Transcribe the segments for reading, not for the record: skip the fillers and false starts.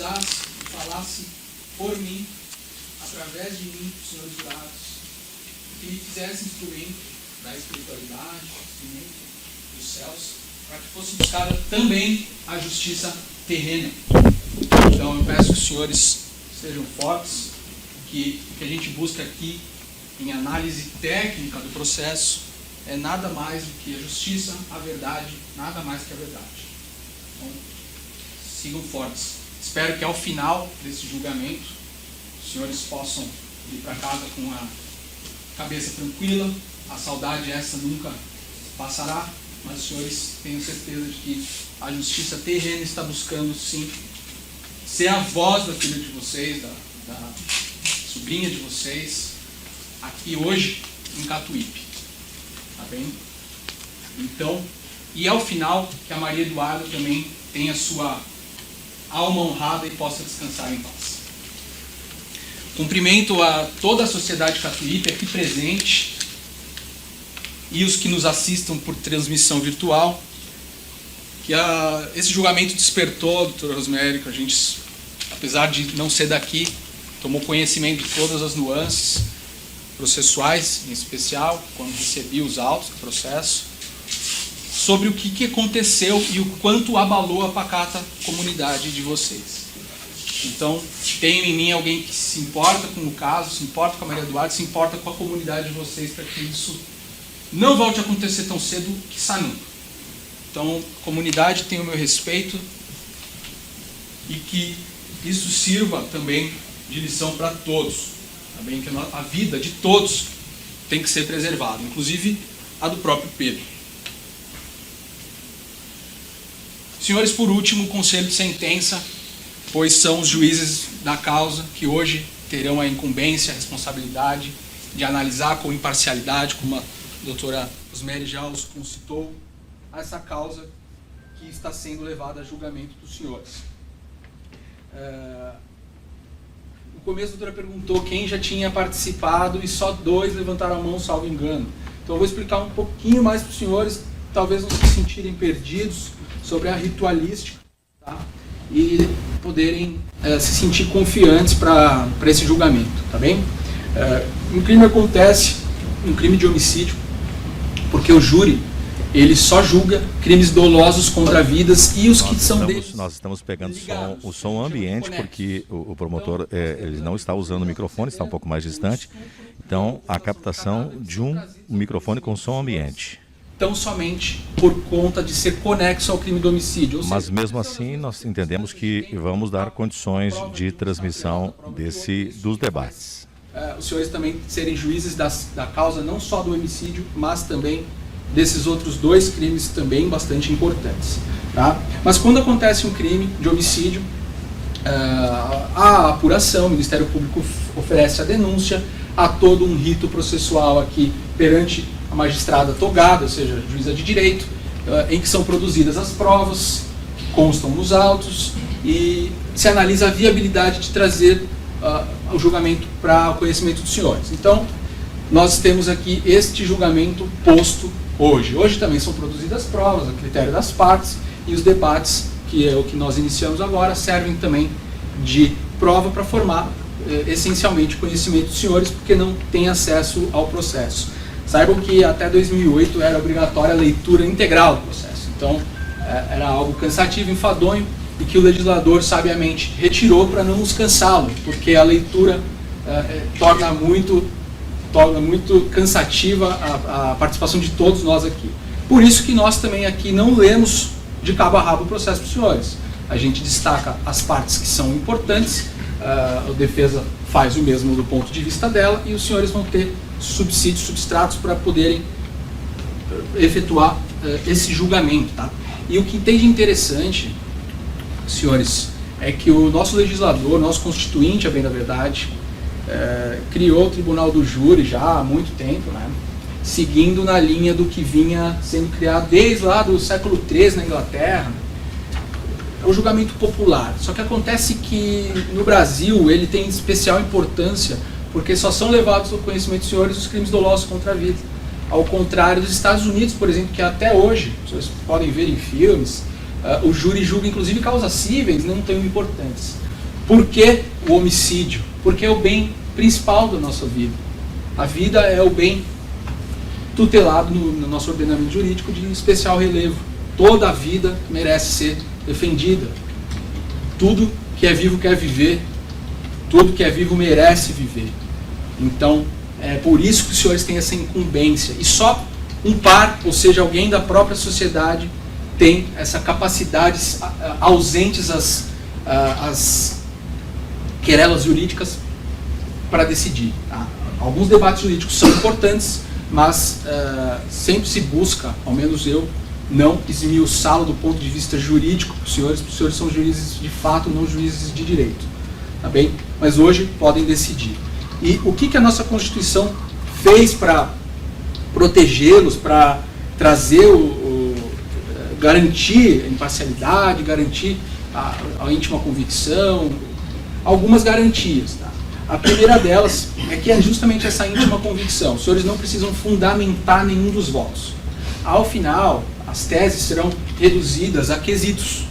usasse e falasse por mim, através de mim, senhores jurados, que me fizesse instrumento da espiritualidade, instrumento dos céus, para que fosse buscada também a justiça terrena. Então eu peço que os senhores sejam fortes, que o que a gente busca aqui em análise técnica do processo é nada mais do que a justiça, a verdade, nada mais que a verdade. Então, sigam fortes. Espero que ao final desse julgamento, os senhores possam ir para casa com a cabeça tranquila, a saudade essa nunca passará, mas os senhores tenham certeza de que a justiça terrena está buscando, sim, ser a voz da filha de vocês, da sobrinha de vocês, aqui hoje em Catuípe. Tá bem? Então, e ao final, que a Maria Eduarda também tenha sua alma honrada e possa descansar em paz. Cumprimento a toda a sociedade Catuípe aqui presente e os que nos assistam por transmissão virtual, que esse julgamento despertou, doutora Rosemary, que a gente, apesar de não ser daqui, tomou conhecimento de todas as nuances processuais, em especial, quando recebi os autos do processo, sobre o que aconteceu e o quanto abalou a pacata comunidade de vocês. Então, tenho em mim alguém que se importa com o caso, se importa com a Maria Eduarda, se importa com a comunidade de vocês, para que isso não volte a acontecer tão cedo, quiçá nunca. Então, a comunidade tem o meu respeito e que isso sirva também de lição para todos. Tá bem? Que a vida de todos tem que ser preservada, inclusive a do próprio Pedro. Senhores, por último, o conselho de sentença, pois são os juízes da causa que hoje terão a incumbência, a responsabilidade de analisar com imparcialidade, como a doutora Rosemary já os concitou, essa causa que está sendo levada a julgamento dos senhores. No começo a doutora perguntou quem já tinha participado e só 2 levantaram a mão, salvo engano. Então eu vou explicar um pouquinho mais para os senhores, talvez não se sentirem perdidos sobre a ritualística, tá? E poderem se sentir confiantes para esse julgamento, tá bem? Um crime acontece, um crime de homicídio, porque o júri ele só julga crimes dolosos contra vidas e os que são deles. Nós estamos pegando o som ambiente, porque o promotor ele não está usando o microfone, está um pouco mais distante. Então, a captação de um microfone com som ambiente. Tão somente por conta de ser conexo ao crime de homicídio. Mas mesmo assim, nós entendemos que vamos dar condições de transmissão dos debates. Os senhores também serem juízes da causa, não só do homicídio, mas também desses outros 2 crimes também bastante importantes. Tá? Mas quando acontece um crime de homicídio, a apuração, o Ministério Público oferece a denúncia, há todo um rito processual aqui perante a magistrada togada, ou seja, juíza de direito, em que são produzidas as provas que constam nos autos e se analisa a viabilidade de trazer o julgamento para o conhecimento dos senhores. Então, nós temos aqui este julgamento posto hoje. Hoje também são produzidas provas, a critério das partes, e os debates, que é o que nós iniciamos agora, servem também de prova para formar essencialmente o conhecimento dos senhores, porque não têm acesso ao processo. Saibam que até 2008 era obrigatória a leitura integral do processo. Então, era algo cansativo, enfadonho, e que o legislador sabiamente retirou para não nos cansá-lo, porque a leitura torna muito cansativa a participação de todos nós aqui. Por isso que nós também aqui não lemos de cabo a rabo o processo para os senhores. A gente destaca as partes que são importantes, a defesa faz o mesmo do ponto de vista dela, e os senhores vão ter subsídios, substratos para poderem efetuar esse julgamento. Tá? E o que tem de interessante, senhores, é que o nosso legislador, nosso constituinte, a bem da verdade, criou o Tribunal do Júri já há muito tempo, né? Seguindo na linha do que vinha sendo criado desde lá do século III na Inglaterra. É o julgamento popular. Só que acontece que no Brasil ele tem especial importância porque só são levados ao conhecimento dos senhores os crimes dolosos contra a vida. Ao contrário dos Estados Unidos, por exemplo, que até hoje, vocês podem ver em filmes, o júri julga inclusive causas cíveis não tão importantes. Por que o homicídio? Porque é o bem principal da nossa vida. A vida é o bem tutelado no nosso ordenamento jurídico de especial relevo. Toda a vida merece ser defendida. Tudo que é vivo quer viver. Tudo que é vivo merece viver. Então, é por isso que os senhores têm essa incumbência. E só um par, ou seja, alguém da própria sociedade, tem essa capacidade, ausentes as querelas jurídicas, para decidir. Tá? Alguns debates jurídicos são importantes, mas sempre se busca, ao menos eu, não esmiuçá-lo do ponto de vista jurídico para os senhores são juízes de fato, não juízes de direito. Tá bem? Mas hoje podem decidir. E o que a nossa Constituição fez para protegê-los, para trazer garantir a imparcialidade, garantir a íntima convicção, algumas garantias. Tá? A primeira delas é que é justamente essa íntima convicção. Os senhores não precisam fundamentar nenhum dos votos. Ao final, as teses serão reduzidas a quesitos.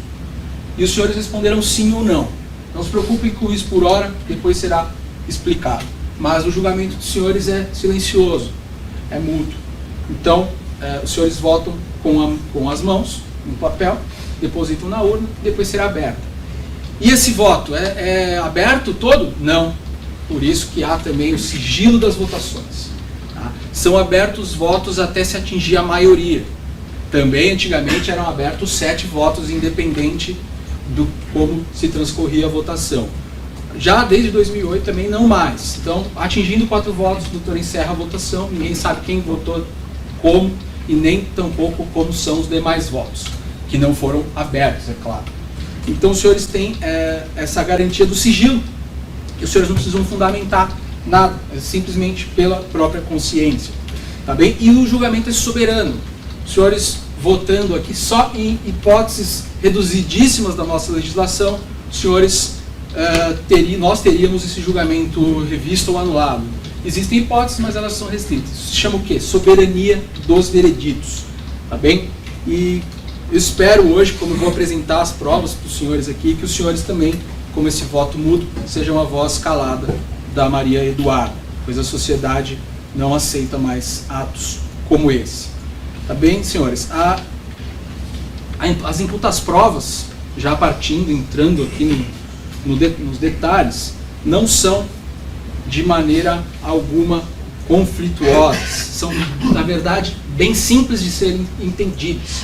E os senhores responderão sim ou não. Não se preocupem com isso por hora, depois será explicado. Mas o julgamento dos senhores é silencioso, é mútuo. Então, os senhores votam com as mãos no papel, depositam na urna, depois será aberta. E esse voto é aberto todo? Não. Por isso que há também o sigilo das votações. Tá? São abertos votos até se atingir a maioria. Também, antigamente, eram abertos 7 votos, independente do como se transcorria a votação. Já desde 2008 também não mais. Então, atingindo 4 votos, o doutor encerra a votação, ninguém sabe quem votou como e nem tampouco como são os demais votos, que não foram abertos, é claro. Então, os senhores têm essa garantia do sigilo, que os senhores não precisam fundamentar nada, é simplesmente pela própria consciência. Tá bem? E o julgamento é soberano. Os senhores votando aqui só em hipóteses reduzidíssimas da nossa legislação, os senhores nós teríamos esse julgamento revisto ou anulado. Existem hipóteses, mas elas são restritas. Isso se chama o quê? Soberania dos vereditos. Tá bem? E eu espero hoje, como eu vou apresentar as provas para os senhores aqui, que os senhores também, como esse voto mudo, sejam a voz calada da Maria Eduarda, pois a sociedade não aceita mais atos como esse. Tá bem, senhores? As provas, já entrando aqui nos detalhes, não são de maneira alguma conflituosas. São, na verdade, bem simples de serem entendidas.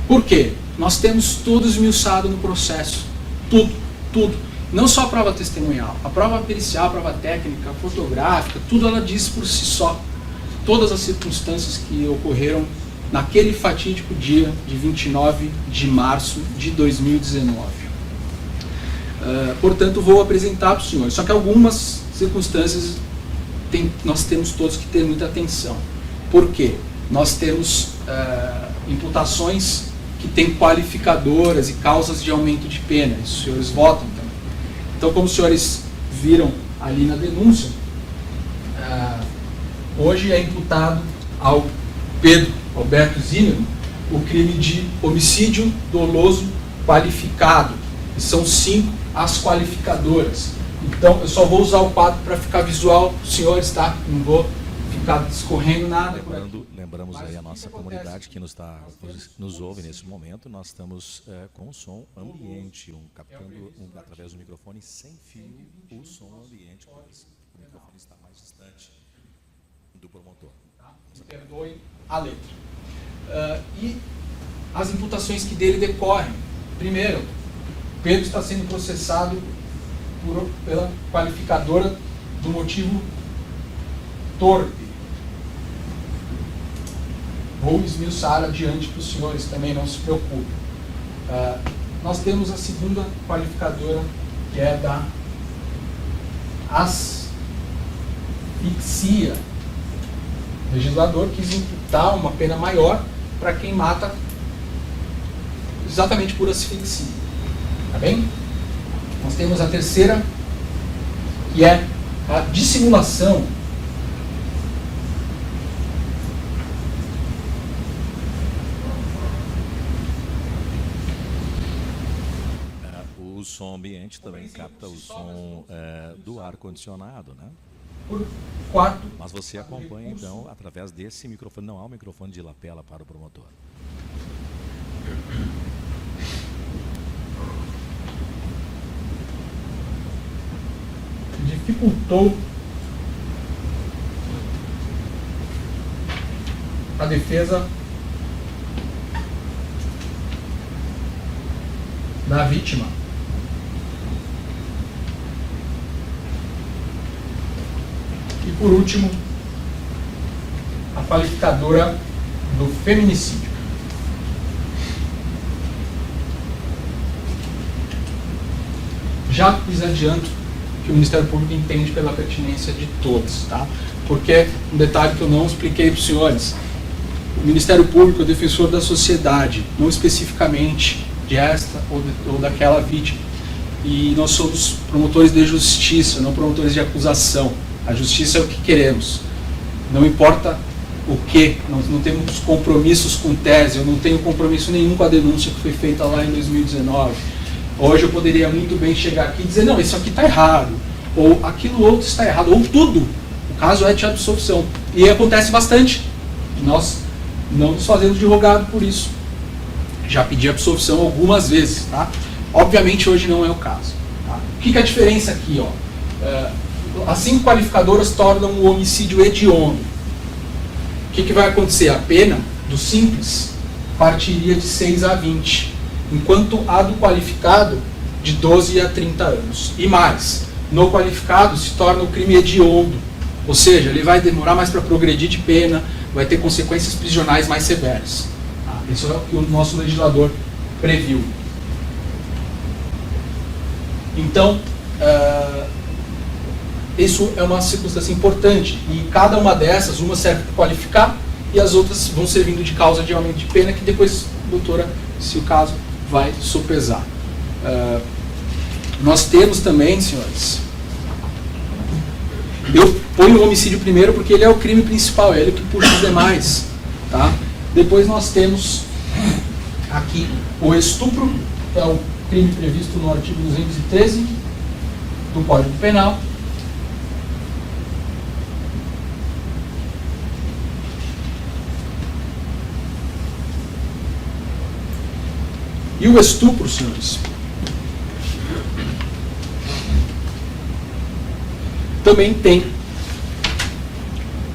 Por quê? Nós temos tudo esmiuçado no processo. Tudo. Não só a prova testemunhal, a prova pericial, a prova técnica, a fotográfica, tudo ela diz por si só. Todas as circunstâncias que ocorreram naquele fatídico dia de 29 de março de 2019. Portanto, vou apresentar para os senhores. Só que algumas circunstâncias nós temos todos que ter muita atenção. Por quê? Nós temos imputações que têm qualificadoras e causas de aumento de pena. Isso os senhores votam também. Então, como os senhores viram ali na denúncia, hoje é imputado ao Pedro Alberto Zimmermann o crime de homicídio doloso qualificado. E são 5 as qualificadoras. Então, eu só vou usar o quadro para ficar visual para os senhores, tá? Não vou ficar discorrendo nada. Lembramos aí a nossa comunidade que nos ouve nesse momento. Nós estamos com som ambiente, captando através do microfone sem fio o som ambiente, pois o microfone está mais distante do promotor. Perdoem a letra. E as imputações que dele decorrem. Primeiro, Pedro está sendo processado pela qualificadora do motivo torpe. Vou esmiuçar adiante para os senhores também, não se preocupem. Nós temos a segunda qualificadora, que é da asfixia. O legislador quis imputar uma pena maior para quem mata exatamente por asfixia. Tá bem? Nós temos a terceira, que é a dissimulação. som ambiente também capta o som do ar-condicionado, né? Por quarto, Mas você acompanha, então, através desse microfone. Não há um microfone de lapela para o promotor. dificultou a defesa da vítima. E por último, a qualificadora do feminicídio. Já lhes adianto que o Ministério Público entende pela pertinência de todos, tá? Porque um detalhe que eu não expliquei para os senhores: o Ministério Público é o defensor da sociedade, não especificamente de esta ou daquela vítima. E nós somos promotores de justiça, não promotores de acusação. A justiça é o que queremos. Não importa o que, nós não temos compromissos com tese, eu não tenho compromisso nenhum com a denúncia que foi feita lá em 2019. Hoje eu poderia muito bem chegar aqui e dizer, não, isso aqui está errado, ou aquilo outro está errado, ou tudo. O caso é de absolvição. E acontece bastante. Nós não nos fazemos de rogado por isso. Já pedi absolvição algumas vezes, tá? Obviamente hoje não é o caso. Tá? O que é a diferença aqui, ó? As 5 qualificadoras tornam o homicídio hediondo. O que vai acontecer? A pena do simples partiria de 6 a 20, enquanto a do qualificado de 12 a 30 anos. E mais, no qualificado se torna o crime hediondo, ou seja, ele vai demorar mais para progredir de pena, vai ter consequências prisionais mais severas. Tá? Isso é o que o nosso legislador previu. Então, isso é uma circunstância importante, e cada uma dessas, uma serve para qualificar, e as outras vão servindo de causa de aumento de pena, que depois a doutora, se o caso, vai sopesar. Nós temos também, senhores, eu ponho o homicídio primeiro porque ele é o crime principal, é ele que puxa os demais. Tá? Depois nós temos aqui o estupro, que é o crime previsto no artigo 213 do Código Penal. E o estupro, senhores, também tem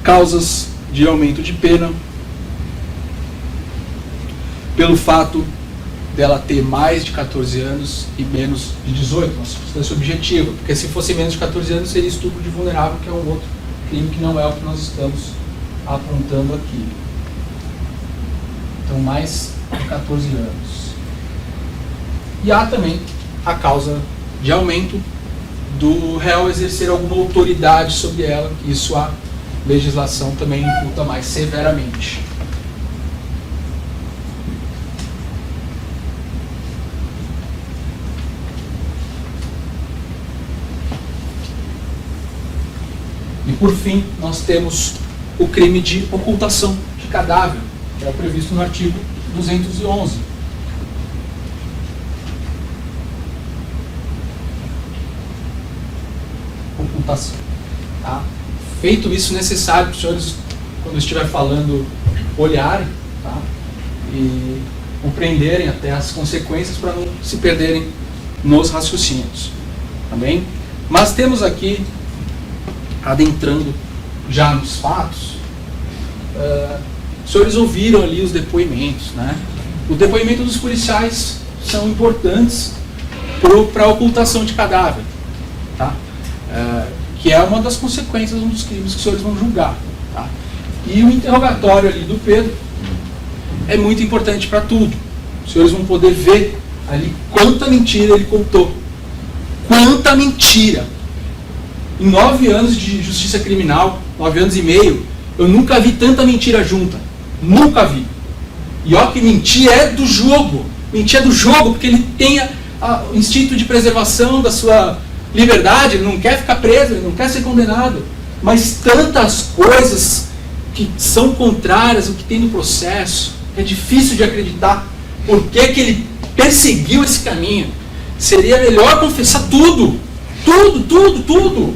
causas de aumento de pena pelo fato dela ter mais de 14 anos e menos de 18, uma circunstância objetiva, porque se fosse menos de 14 anos seria estupro de vulnerável, que é um outro crime que não é o que nós estamos apontando aqui. Então, mais de 14 anos. E há também a causa de aumento do réu exercer alguma autoridade sobre ela, que isso a legislação também imputa mais severamente. E por fim, nós temos o crime de ocultação de cadáver, que é previsto no artigo 211. Ocultação. Tá? Feito isso, necessário que os senhores, quando eu estiver falando, olharem, tá? E compreenderem até as consequências para não se perderem nos raciocínios. Tá bem? Mas temos aqui, adentrando já nos fatos, os senhores ouviram ali os depoimentos, né? O depoimento dos policiais são importantes para a ocultação de cadáver, tá? Que é uma das consequências, um dos crimes que os senhores vão julgar, tá? E o interrogatório ali do Pedro é muito importante para tudo. Os senhores vão poder ver ali quanta mentira ele contou. Quanta mentira! Em 9 anos de justiça criminal, 9 anos e meio, eu nunca vi tanta mentira junta. Nunca vi. E ó, que mentir é do jogo. Mentir é do jogo, porque ele tem o instinto de preservação da sua liberdade, ele não quer ficar preso, ele não quer ser condenado. Mas tantas coisas que são contrárias ao que tem no processo, é difícil de acreditar. Por que ele perseguiu esse caminho? seria melhor confessar tudo. Tudo.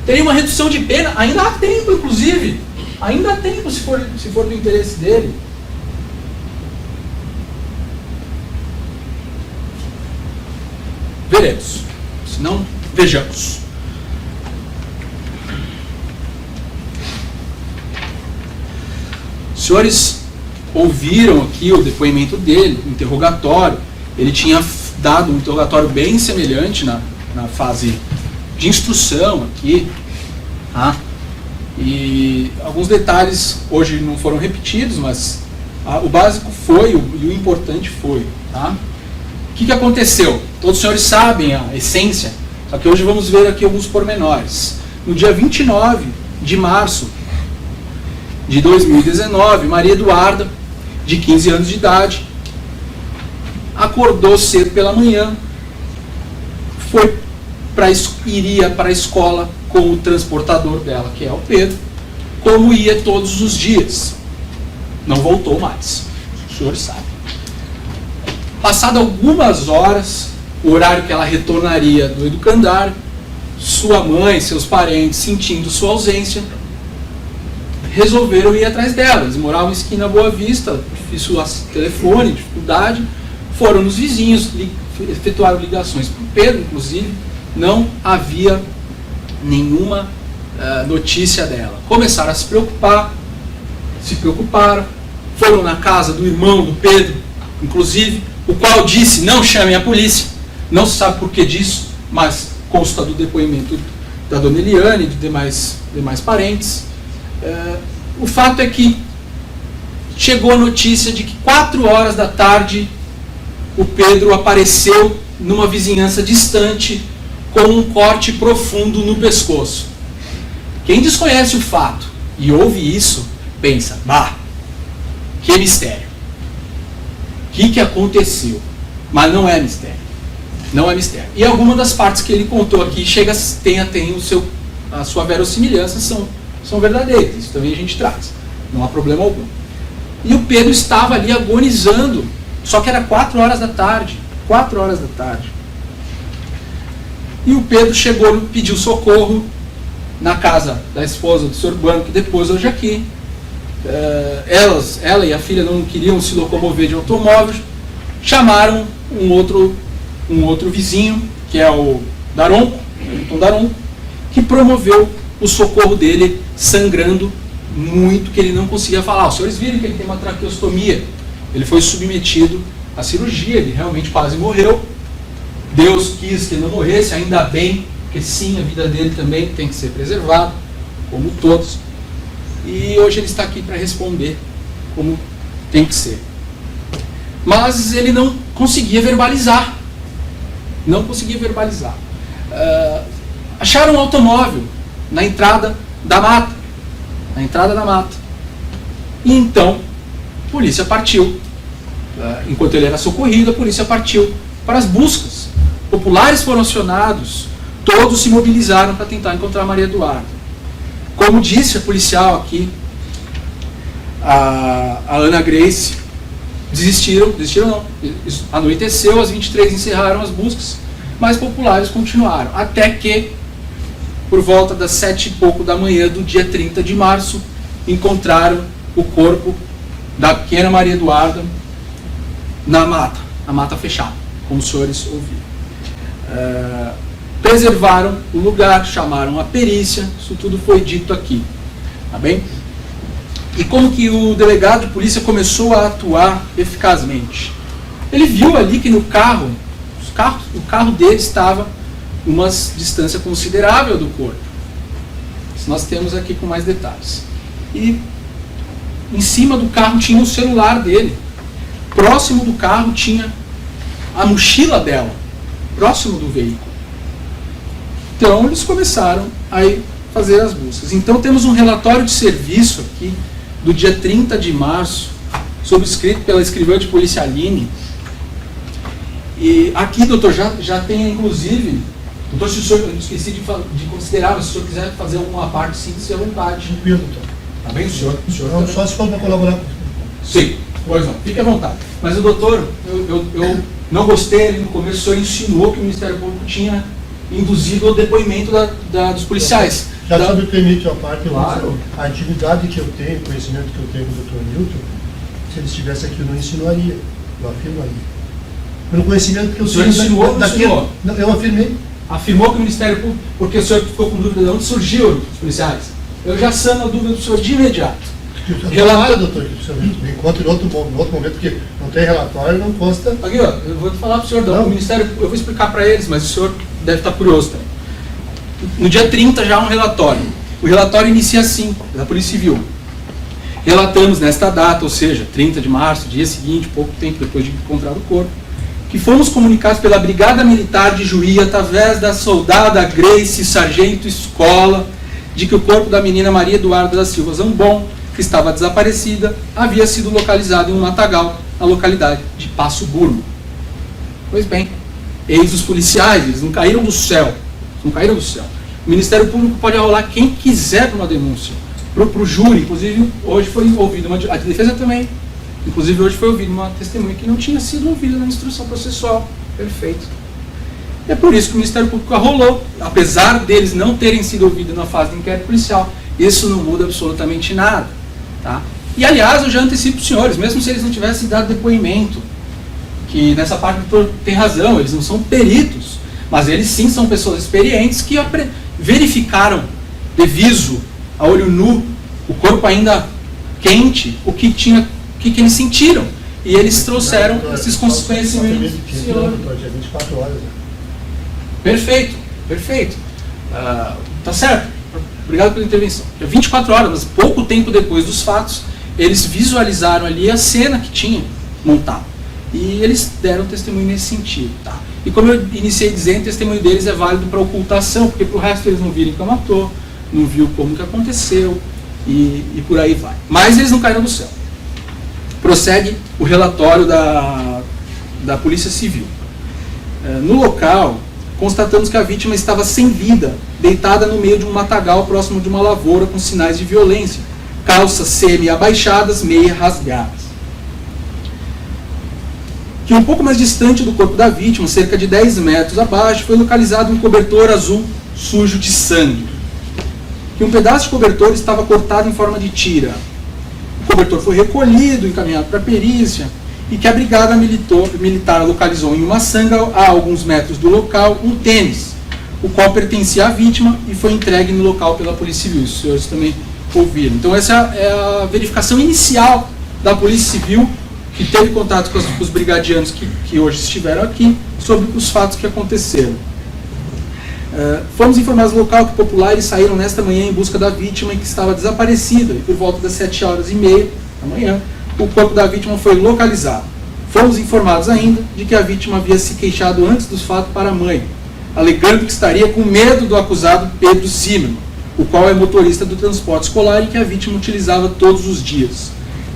Teria uma redução de pena. Ainda há tempo, inclusive. Ainda há tempo, se for do interesse dele. Veremos. Se não, vejamos. Os senhores ouviram aqui o depoimento dele, o interrogatório. Ele tinha dado um interrogatório bem semelhante na fase de instrução aqui. Tá? E alguns detalhes hoje não foram repetidos, mas o básico foi, e o importante foi. Tá? O que aconteceu? Todos os senhores sabem a essência, só que hoje vamos ver aqui alguns pormenores. No dia 29 de março de 2019, Maria Eduarda, de 15 anos de idade, acordou cedo pela manhã, iria para a escola com o transportador dela, que é o Pedro, como ia todos os dias. Não voltou mais, os senhores sabem. Passado algumas horas, o horário que ela retornaria do educandário, sua mãe, seus parentes, sentindo sua ausência, resolveram ir atrás dela. Eles moravam em esquina Boa Vista, difícil telefone, dificuldade. Foram nos vizinhos, efetuaram ligações para o Pedro, inclusive. Não havia nenhuma notícia dela. Começaram a se preocuparam, foram na casa do irmão do Pedro, inclusive, o qual disse: não chamem a polícia. Não se sabe por que disso, mas consta do depoimento da dona Eliane e de demais parentes. O fato é que chegou a notícia de que 4 horas da tarde o Pedro apareceu numa vizinhança distante com um corte profundo no pescoço. Quem desconhece o fato e ouve isso, pensa: bah, que mistério. O que aconteceu? Mas não é mistério. Não é mistério. E alguma das partes que ele contou aqui tem a sua verossimilhança, são verdadeiras. Isso também a gente traz. Não há problema algum. E o Pedro estava ali agonizando. Só que era 4 horas da tarde. 4 horas da tarde. E o Pedro chegou, pediu socorro na casa da esposa do Sr. Bueno, que depois hoje aqui. Ela e a filha não queriam se locomover de automóvel. Chamaram um outro vizinho, que é o Daronco, que promoveu o socorro dele, sangrando muito, que ele não conseguia falar. Os senhores viram que ele tem uma traqueostomia. Ele foi submetido à cirurgia, ele realmente quase morreu. Deus quis que ele não morresse, ainda bem, porque sim, a vida dele também tem que ser preservada, como todos. E hoje ele está aqui para responder como tem que ser. Mas ele não conseguia verbalizar. Não conseguia verbalizar. Acharam um automóvel na entrada da mata. E então, a polícia partiu. Enquanto ele era socorrido, a polícia partiu para as buscas. Populares foram acionados, todos se mobilizaram para tentar encontrar Maria Eduarda. Como disse a policial aqui, a Ana Grace, desistiram não. Anoiteceu, às 23 encerraram as buscas, mas populares continuaram, até que, por volta das 7 e pouco da manhã do dia 30 de março, encontraram o corpo da pequena Maria Eduarda na mata fechada, como os senhores ouviram. Preservaram o lugar, chamaram a perícia, isso tudo foi dito aqui. Tá bem? E como que o delegado de polícia começou a atuar eficazmente? Ele viu ali que no carro, o carro dele estava uma distância considerável do corpo. Isso nós temos aqui com mais detalhes. E em cima do carro tinha o celular dele. Próximo do carro tinha a mochila dela, próximo do veículo. Então eles começaram a fazer as buscas. Então temos um relatório de serviço aqui do dia 30 de março, subscrito pela escrivã de polícia Aline. E aqui, doutor, já tem inclusive, doutor, se o senhor, eu esqueci de considerar, mas se o senhor quiser fazer alguma parte, sim, se à vontade. Doutor. Tá bem, o senhor? Não, só se for para colaborar. Sim, pois não, fique à vontade. Mas o doutor, eu Não gostei, ali no começo o senhor insinuou que o Ministério Público tinha induzido o depoimento dos policiais. Já se me permite a parte, Claro. a intimidade que eu tenho, o conhecimento que eu tenho com o Dr. Milton, se ele estivesse aqui eu não insinuaria, eu afirmaria. Pelo conhecimento que eu O senhor tenho insinuou ou não insinuou? Não, eu afirmei. Afirmou que o Ministério Público, porque o senhor ficou com dúvida de onde surgiu os policiais. Eu já sano a dúvida do senhor de imediato. Relatório, doutor, que me encontre em outro momento, porque não tem relatório, não consta. Aqui, ó, eu vou falar para o senhor, o Ministério, eu vou explicar para eles, mas o senhor deve estar curioso também. No dia 30 já há um relatório. O relatório inicia assim, da Polícia Civil. Relatamos nesta data, ou seja, 30 de março, dia seguinte, pouco tempo depois de encontrar o corpo, que fomos comunicados pela Brigada Militar de Juí, através da soldada Grace, sargento escola, de que o corpo da menina Maria Eduarda da Silva Zambon, que estava desaparecida, havia sido localizado em um matagal, na localidade de Passo Burmo. Pois bem, eis os policiais, eles não caíram do céu. Não caíram do céu. O Ministério Público pode arrolar quem quiser para uma denúncia. Para o júri, inclusive, hoje foi ouvida a defesa também. Inclusive, hoje foi ouvida uma testemunha que não tinha sido ouvida na instrução processual. Perfeito. É por isso que o Ministério Público arrolou, apesar deles não terem sido ouvidos na fase de inquérito policial. Isso não muda absolutamente nada. Tá? E, aliás, eu já antecipo os senhores, mesmo se eles não tivessem dado depoimento, que nessa parte o doutor tem razão, eles não são peritos, mas eles sim são pessoas experientes que verificaram, de viso, a olho nu, o corpo ainda quente, o que eles sentiram. E eles trouxeram esses conhecimentos. Dia 24 horas. Perfeito, perfeito. Tá certo. Obrigado pela intervenção. 24 horas, mas pouco tempo depois dos fatos, eles visualizaram ali a cena que tinha montado. E eles deram testemunho nesse sentido. Tá? E como eu iniciei dizendo, o testemunho deles é válido para ocultação, porque para o resto eles não viram que matou, não viu como que aconteceu, e por aí vai. Mas eles não caíram do céu. Prossegue o relatório da Polícia Civil. No local, constatamos que a vítima estava sem vida, deitada no meio de um matagal próximo de uma lavoura com sinais de violência, calças semi-abaixadas, meia rasgadas. Que um pouco mais distante do corpo da vítima, cerca de 10 metros abaixo, foi localizado um cobertor azul sujo de sangue. Que um pedaço de cobertor estava cortado em forma de tira. O cobertor foi recolhido, encaminhado para a perícia, e que a brigada militar localizou em uma sanga, a alguns metros do local, um tênis, o qual pertencia à vítima e foi entregue no local pela Polícia Civil. Os senhores também ouviram. Então essa é a verificação inicial da Polícia Civil, que teve contato com os brigadianos que hoje estiveram aqui, sobre os fatos que aconteceram. Fomos informados no local que populares saíram nesta manhã em busca da vítima e que estava desaparecida, e por volta das 7h30 da manhã, o corpo da vítima foi localizado. Fomos informados ainda de que a vítima havia se queixado antes dos fatos para a mãe, alegando que estaria com medo do acusado Pedro Zimmermann, o qual é motorista do transporte escolar e que a vítima utilizava todos os dias.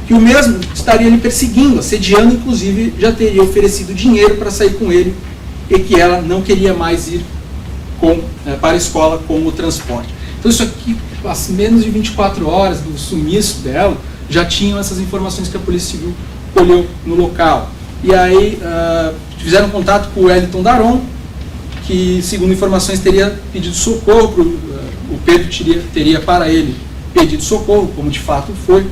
Que o mesmo estaria lhe perseguindo, assediando, inclusive já teria oferecido dinheiro para sair com ele, e que ela não queria mais ir para a escola com o transporte. Então isso aqui, às menos de 24 horas do sumiço dela, já tinham essas informações que a Polícia Civil colheu no local. E aí fizeram contato com o Wellington Daron, que, segundo informações, teria pedido socorro, o Pedro teria para ele pedido socorro, como de fato foi.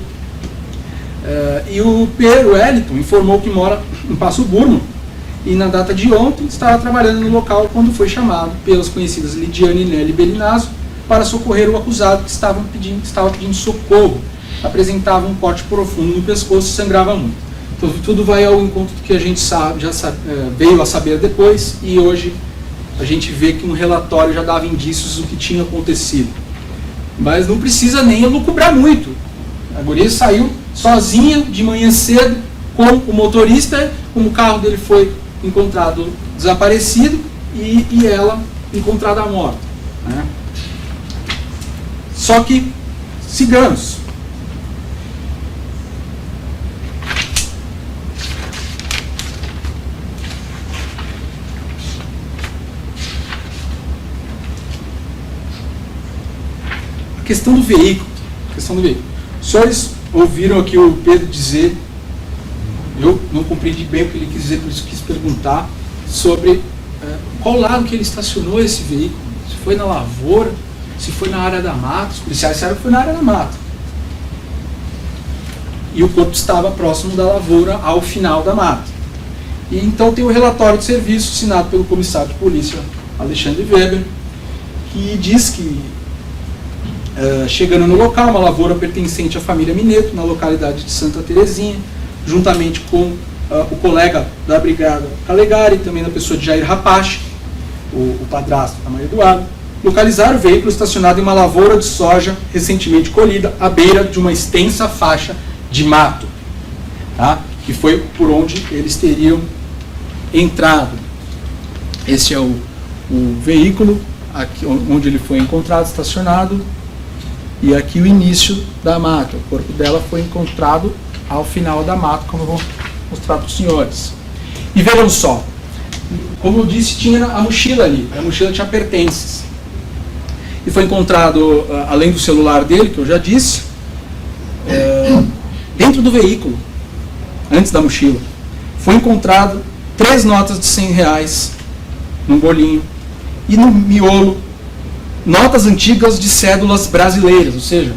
E o Pedro Wellington informou que mora em Passo Burmo, e na data de ontem estava trabalhando no local quando foi chamado pelas conhecidas Lidiane e Nelly Belinazzo para socorrer o acusado que estava pedindo socorro. Apresentava um corte profundo no pescoço e sangrava muito. Então tudo vai ao encontro do que a gente veio a saber depois, e hoje a gente vê que um relatório já dava indícios do que tinha acontecido. Mas não precisa nem elucubrar muito. A guria saiu sozinha de manhã cedo com o motorista, como o carro dele foi encontrado desaparecido e ela encontrada morta. Né? Só que sigamos. A questão do veículo. Os senhores ouviram aqui o Pedro dizer Eu não compreendi bem o que ele quis dizer, por isso quis perguntar sobre qual lado que ele estacionou esse veículo. Se foi na lavoura, se foi na área da mata. Os policiais disseram que foi na área da mata. E o corpo estava próximo da lavoura, ao final da mata. E então tem o relatório de serviço assinado pelo comissário de polícia Alexandre Weber, que diz que, chegando no local, uma lavoura pertencente à família Mineto, na localidade de Santa Terezinha, juntamente com o colega da brigada Calegari, também na pessoa de Jair Rapache, o padrasto da Maria Eduarda, localizaram o veículo estacionado em uma lavoura de soja recentemente colhida, à beira de uma extensa faixa de mato, tá? Que foi por onde eles teriam entrado. Esse é o veículo, aqui onde ele foi encontrado, estacionado, e aqui o início da mata. O corpo dela foi encontrado ao final da mata, como eu vou mostrar para os senhores. E vejam só, como eu disse, tinha a mochila ali, a mochila tinha pertences. E foi encontrado, além do celular dele, que eu já disse, dentro do veículo, antes da mochila, foi encontrado 3 notas de R$100 num bolinho, e no miolo, notas antigas de cédulas brasileiras, ou seja,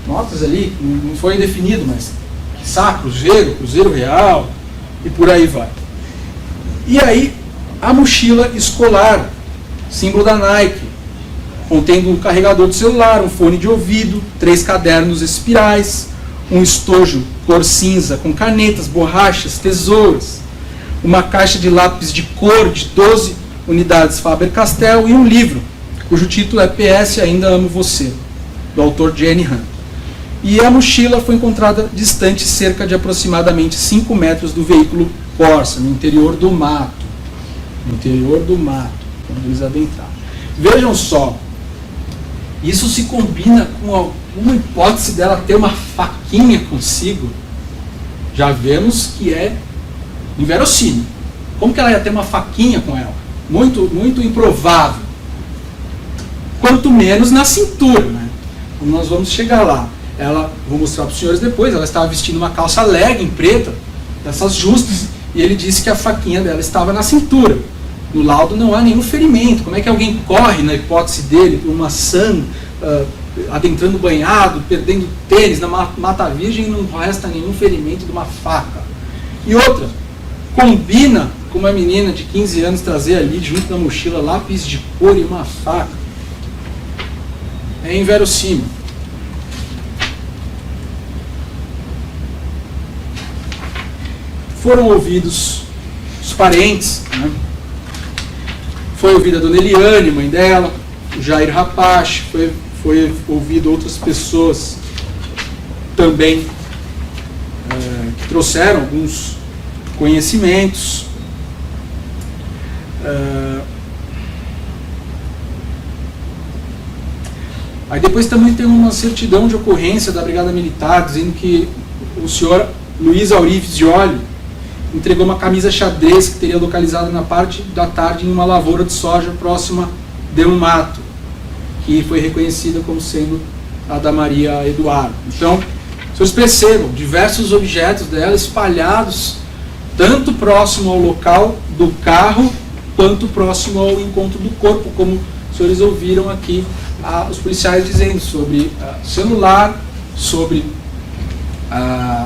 notas ali, não foi definido, mas quiçá Cruzeiro Real, e por aí vai. E aí, a mochila escolar, símbolo da Nike, contendo um carregador de celular, um fone de ouvido, 3 cadernos espirais, um estojo cor cinza com canetas, borrachas, tesouras, uma caixa de lápis de cor de 12 unidades Faber-Castell e um livro, cujo título é PS Ainda Amo Você, do autor Jenny Han. E a mochila foi encontrada distante cerca de aproximadamente 5 metros do veículo Corsa, no interior do mato. No interior do mato, quando eles adentraram. Vejam só, isso se combina com alguma hipótese dela ter uma faquinha consigo. Já vemos que é inverossímil. Como que ela ia ter uma faquinha com ela? Muito, muito improvável. Quanto menos na cintura, né? Como nós vamos chegar lá. Ela, vou mostrar para os senhores depois, ela estava vestindo uma calça legging preta, dessas justas, e ele disse que a faquinha dela estava na cintura. No laudo não há nenhum ferimento. Como é que alguém corre, na hipótese dele, por uma maçã, adentrando banhado, perdendo tênis na Mata Virgem, e não resta nenhum ferimento de uma faca? E outra, combina com uma menina de 15 anos trazer ali, junto da mochila, lápis de cor e uma faca. É inverossímil. Foram ouvidos os parentes, né? Foi ouvida a dona Eliane, mãe dela, o Jair Rapache, foi ouvido outras pessoas também que trouxeram alguns conhecimentos. Aí depois também tem uma certidão de ocorrência da Brigada Militar, dizendo que o senhor Luiz Aurives de Olho entregou uma camisa xadrez que teria localizado na parte da tarde em uma lavoura de soja próxima de um mato, que foi reconhecida como sendo a da Maria Eduarda. Então, vocês percebam, diversos objetos dela espalhados, tanto próximo ao local do carro, quanto próximo ao encontro do corpo, como os senhores ouviram aqui os policiais dizendo sobre celular, sobre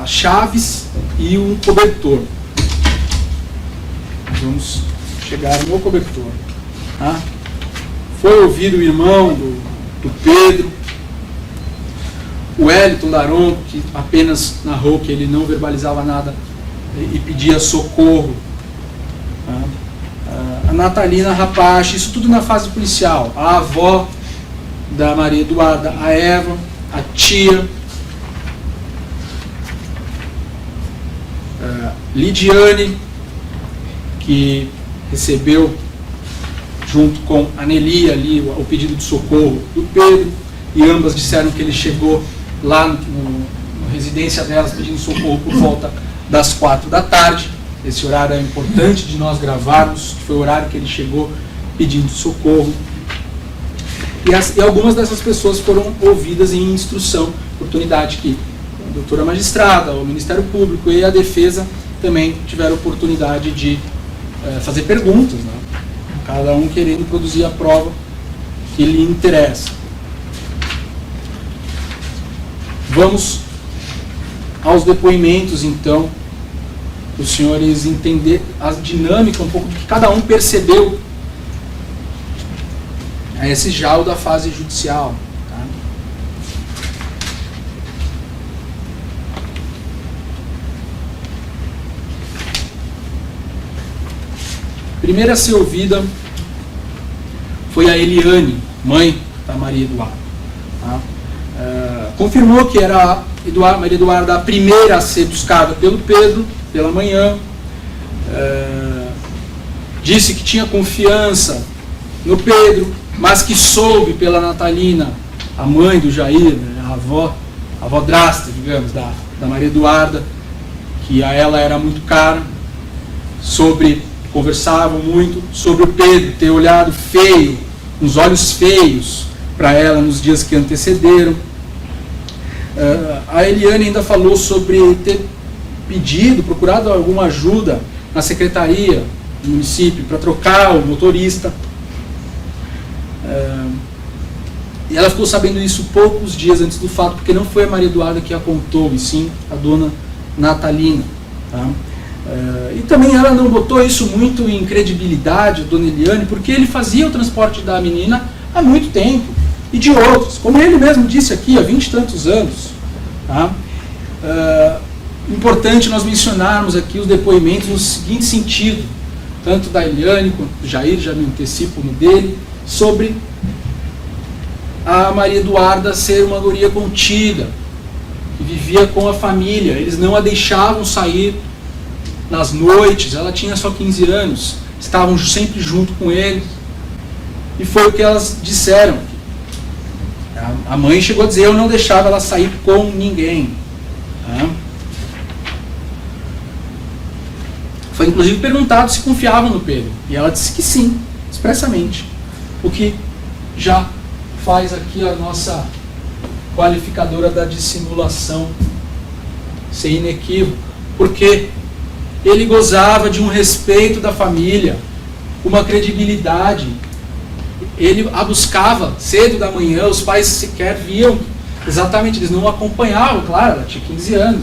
chaves e um cobertor. Vamos chegar no cobertor. Tá? Foi ouvido o irmão do Pedro, o Wellington Daronco, que apenas narrou que ele não verbalizava nada e pedia socorro. Tá? A Natalina Rapache, isso tudo na fase policial. A avó da Maria Eduarda, a Eva, a tia, Lidiane, que recebeu junto com a Nelly ali o pedido de socorro do Pedro, e ambas disseram que ele chegou lá na residência delas pedindo socorro por volta das 4 da tarde. Esse horário é importante de nós gravarmos, que foi o horário que ele chegou pedindo socorro. E algumas dessas pessoas foram ouvidas em instrução, oportunidade que a doutora magistrada, o Ministério Público e a defesa também tiveram oportunidade de fazer perguntas, né? Cada um querendo produzir a prova que lhe interessa. Vamos aos depoimentos, então, para os senhores entender a dinâmica, um pouco do que cada um percebeu a esse JAL da fase judicial. Tá? Primeira a ser ouvida foi a Eliane, mãe da Maria Eduarda. Tá? Confirmou que era Maria Eduarda a primeira a ser buscada pelo Pedro, pela manhã. Disse que tinha confiança no Pedro, mas que soube pela Natalina, a mãe do Jair, né, a avó-drasta, digamos, da Maria Eduarda, que a ela era muito cara, conversavam muito sobre o Pedro ter olhado feio, uns olhos feios para ela nos dias que antecederam. A Eliane ainda falou sobre ter procurado alguma ajuda na secretaria do município para trocar o motorista. E ela ficou sabendo isso poucos dias antes do fato, porque não foi a Maria Eduarda que a contou, e sim a dona Natalina. Tá? E também ela não botou isso muito em credibilidade, a dona Eliane, porque ele fazia o transporte da menina há muito tempo, e de outros, como ele mesmo disse aqui, há 20 e tantos anos. Tá? Importante nós mencionarmos aqui os depoimentos no seguinte sentido, tanto da Eliane quanto do Jair, já me antecipo no dele, sobre a Maria Eduarda ser uma guria contida, que vivia com a família, eles não a deixavam sair nas noites, ela tinha só 15 anos, estavam sempre junto com eles, e foi o que elas disseram. A mãe chegou a dizer, eu não deixava ela sair com ninguém. Tá? Foi inclusive perguntado se confiavam no Pedro, e ela disse que sim, expressamente, o que já faz aqui a nossa qualificadora da dissimulação ser inequívoca, porque ele gozava de um respeito da família, uma credibilidade, ele a buscava cedo da manhã, os pais sequer viam, exatamente, eles não acompanhavam, claro, ela tinha 15 anos,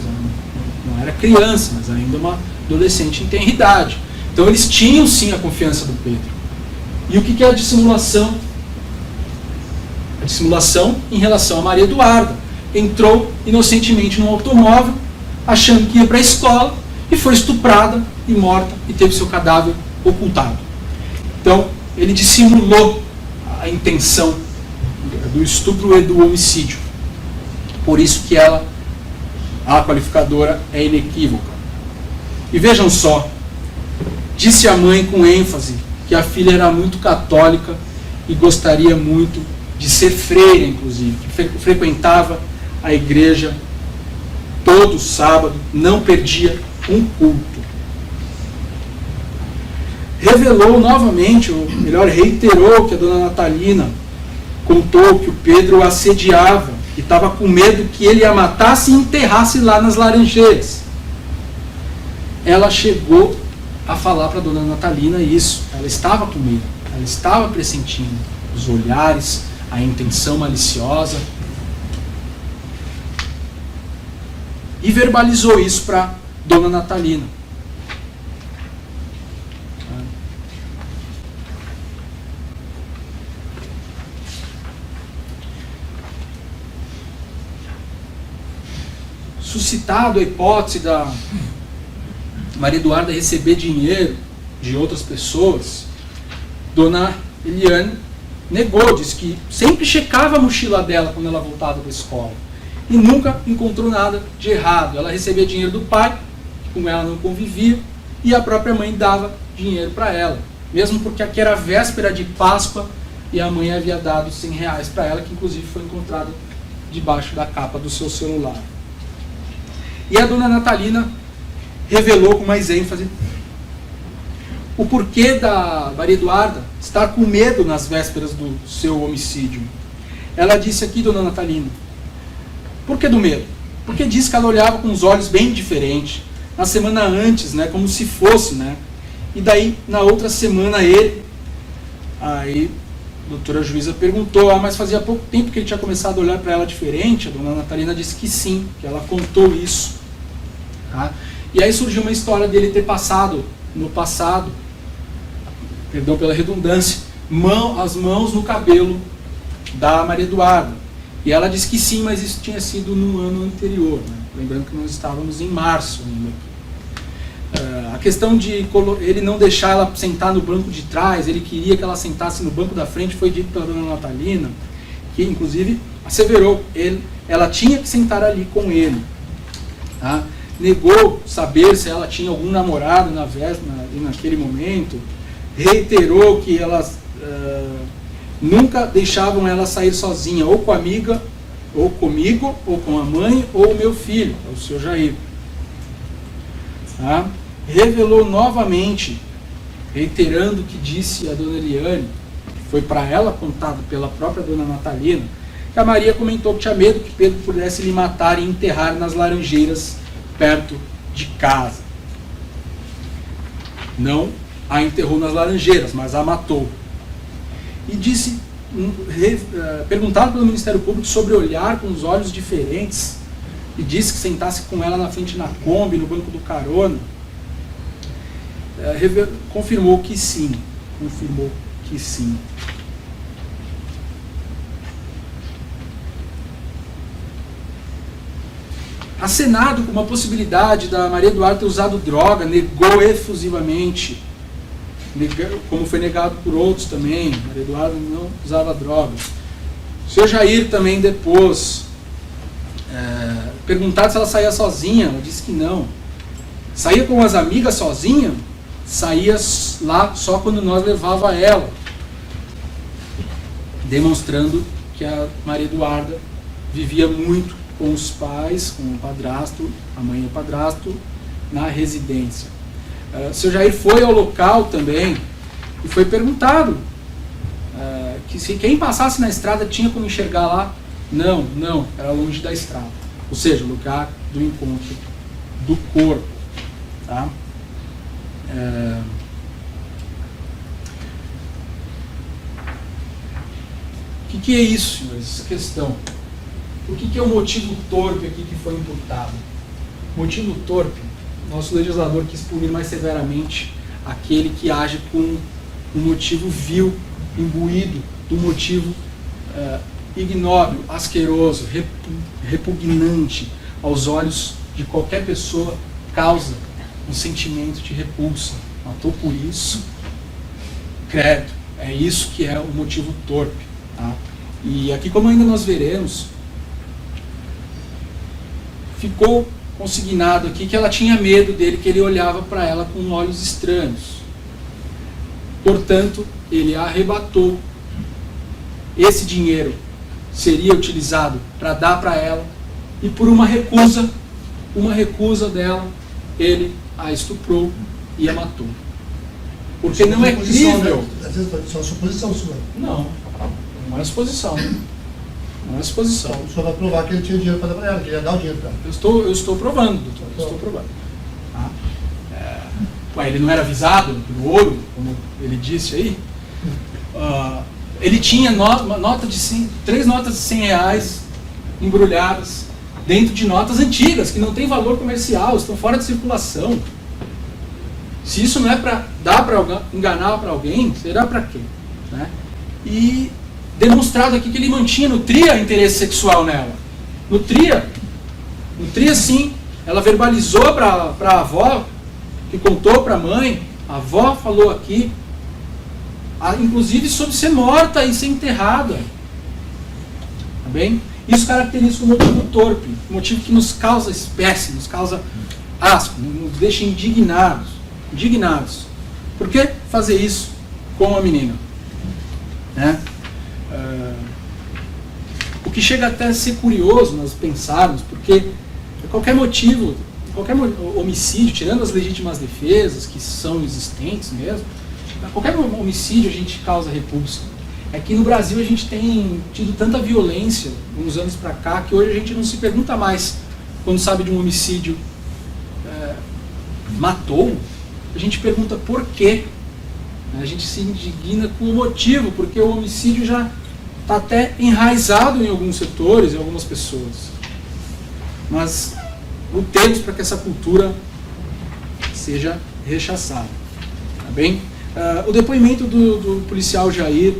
não era criança, mas ainda uma adolescente em tenridade. Então eles tinham sim a confiança do Pedro. E o que é a dissimulação? A dissimulação em relação a Maria Eduarda. Entrou inocentemente num automóvel, achando que ia para a escola, e foi estuprada e morta, e teve seu cadáver ocultado. Então, ele dissimulou a intenção do estupro e do homicídio. Por isso que ela, a qualificadora, é inequívoca. E vejam só, disse a mãe com ênfase que a filha era muito católica e gostaria muito de ser freira, inclusive, que frequentava a igreja todo sábado, não perdia um culto. Revelou novamente, ou melhor, reiterou que a dona Natalina contou que o Pedro o assediava e estava com medo que ele a matasse e enterrasse lá nas Laranjeiras. Ela chegou a falar para a dona Natalina isso. Ela estava com medo, ela estava pressentindo os olhares, a intenção maliciosa, e verbalizou isso para dona Natalina. Suscitado a hipótese da Maria Eduarda receber dinheiro de outras pessoas, dona Eliane negou, disse que sempre checava a mochila dela quando ela voltava da escola e nunca encontrou nada de errado. Ela recebia dinheiro do pai, que com ela não convivia, e a própria mãe dava dinheiro para ela, mesmo porque aqui era véspera de Páscoa e a mãe havia dado R$100 para ela, que inclusive foi encontrado debaixo da capa do seu celular. E a dona Natalina revelou com mais ênfase o porquê da Maria Eduarda estar com medo nas vésperas do seu homicídio. Ela disse aqui, dona Natalina, por que do medo? Porque disse que ela olhava com os olhos bem diferentes, na semana antes, né, como se fosse, né? E daí, na outra semana, aí a doutora juíza perguntou, mas fazia pouco tempo que ele tinha começado a olhar para ela diferente. A dona Natalina disse que sim, que ela contou isso. Tá? E aí surgiu uma história dele ter passado, no passado, perdão pela redundância, as mãos no cabelo da Maria Eduarda. E ela disse que sim, mas isso tinha sido no ano anterior, né? Lembrando que nós estávamos em março ainda. A questão de ele não deixar ela sentar no banco de trás, ele queria que ela sentasse no banco da frente, foi dito pela dona Natalina, que inclusive asseverou, ela tinha que sentar ali com ele. Tá? Negou saber se ela tinha algum namorado na véspera, naquele momento, reiterou que elas nunca deixavam ela sair sozinha, ou com a amiga, ou comigo, ou com a mãe, ou o meu filho, o seu Jair. Tá? Revelou novamente, reiterando o que disse a dona Eliane, que foi para ela contado pela própria dona Natalina, que a Maria comentou que tinha medo que Pedro pudesse lhe matar e enterrar nas laranjeiras perto de casa. Não a enterrou nas laranjeiras, mas a matou. E disse, perguntado pelo Ministério Público sobre olhar com os olhos diferentes, e disse que sentasse com ela na frente na Kombi, no banco do carona, confirmou que sim. Confirmou que sim. Acenado com uma possibilidade da Maria Eduarda ter usado droga, negou efusivamente, como foi negado por outros também. Maria Eduarda não usava drogas. O seu Jair também depois, perguntado se ela saía sozinha, ela disse que não. Saía com as amigas sozinha, saía lá só quando nós levava ela, demonstrando que a Maria Eduarda vivia muito com os pais, com o padrasto, a mãe e o padrasto, na residência. O seu Jair foi ao local também e foi perguntado que se quem passasse na estrada tinha como enxergar lá. Não, era longe da estrada. Ou seja, o lugar do encontro do corpo. Tá? O que é isso, senhores? Essa questão. O que é o motivo torpe aqui que foi imputado? Motivo torpe, nosso legislador quis punir mais severamente aquele que age com um motivo vil, imbuído do motivo ignóbil, asqueroso, repugnante aos olhos de qualquer pessoa, causa um sentimento de repulsa. Matou por isso, credo, é isso que é o motivo torpe. Tá? E aqui, como ainda nós veremos, ficou consignado aqui que ela tinha medo dele, que ele olhava para ela com olhos estranhos. Portanto, ele a arrebatou. Esse dinheiro seria utilizado para dar para ela, e por uma recusa dela, ele a estuprou e a matou. Porque não é crível. Às vezes só suposição sua. Não é suposição. Não é suposição. O senhor vai provar que ele tinha dinheiro para dar para ela, que ele ia dar o dinheiro para ela. Eu estou provando, doutor. Eu estou provando. Tá? Ele não era avisado do ouro, como ele disse aí? Ele tinha três notas de 100 reais embrulhadas dentro de notas antigas, que não tem valor comercial, estão fora de circulação. Se isso não é para dar para enganar para alguém, será para quê? Né? E demonstrado aqui que ele nutria interesse sexual nela. Nutria sim. Ela verbalizou para a avó, que contou para a mãe, a avó falou aqui, inclusive sobre ser morta e ser enterrada. Tá bem? Isso caracteriza o motivo torpe, o motivo que nos causa espécie, nos causa asco, nos deixa indignados. Por que fazer isso com a menina? Né? O que chega até a ser curioso nós pensarmos, porque qualquer motivo, qualquer homicídio, tirando as legítimas defesas, que são existentes mesmo, qualquer homicídio a gente causa repulsa. É que no Brasil a gente tem tido tanta violência, uns anos para cá, que hoje a gente não se pergunta mais, quando sabe de um homicídio, matou, a gente pergunta por quê. A gente se indigna com o motivo, porque o homicídio já está até enraizado em alguns setores, em algumas pessoas. Mas lutemos para que essa cultura seja rechaçada. Tá bem? O depoimento do policial Jair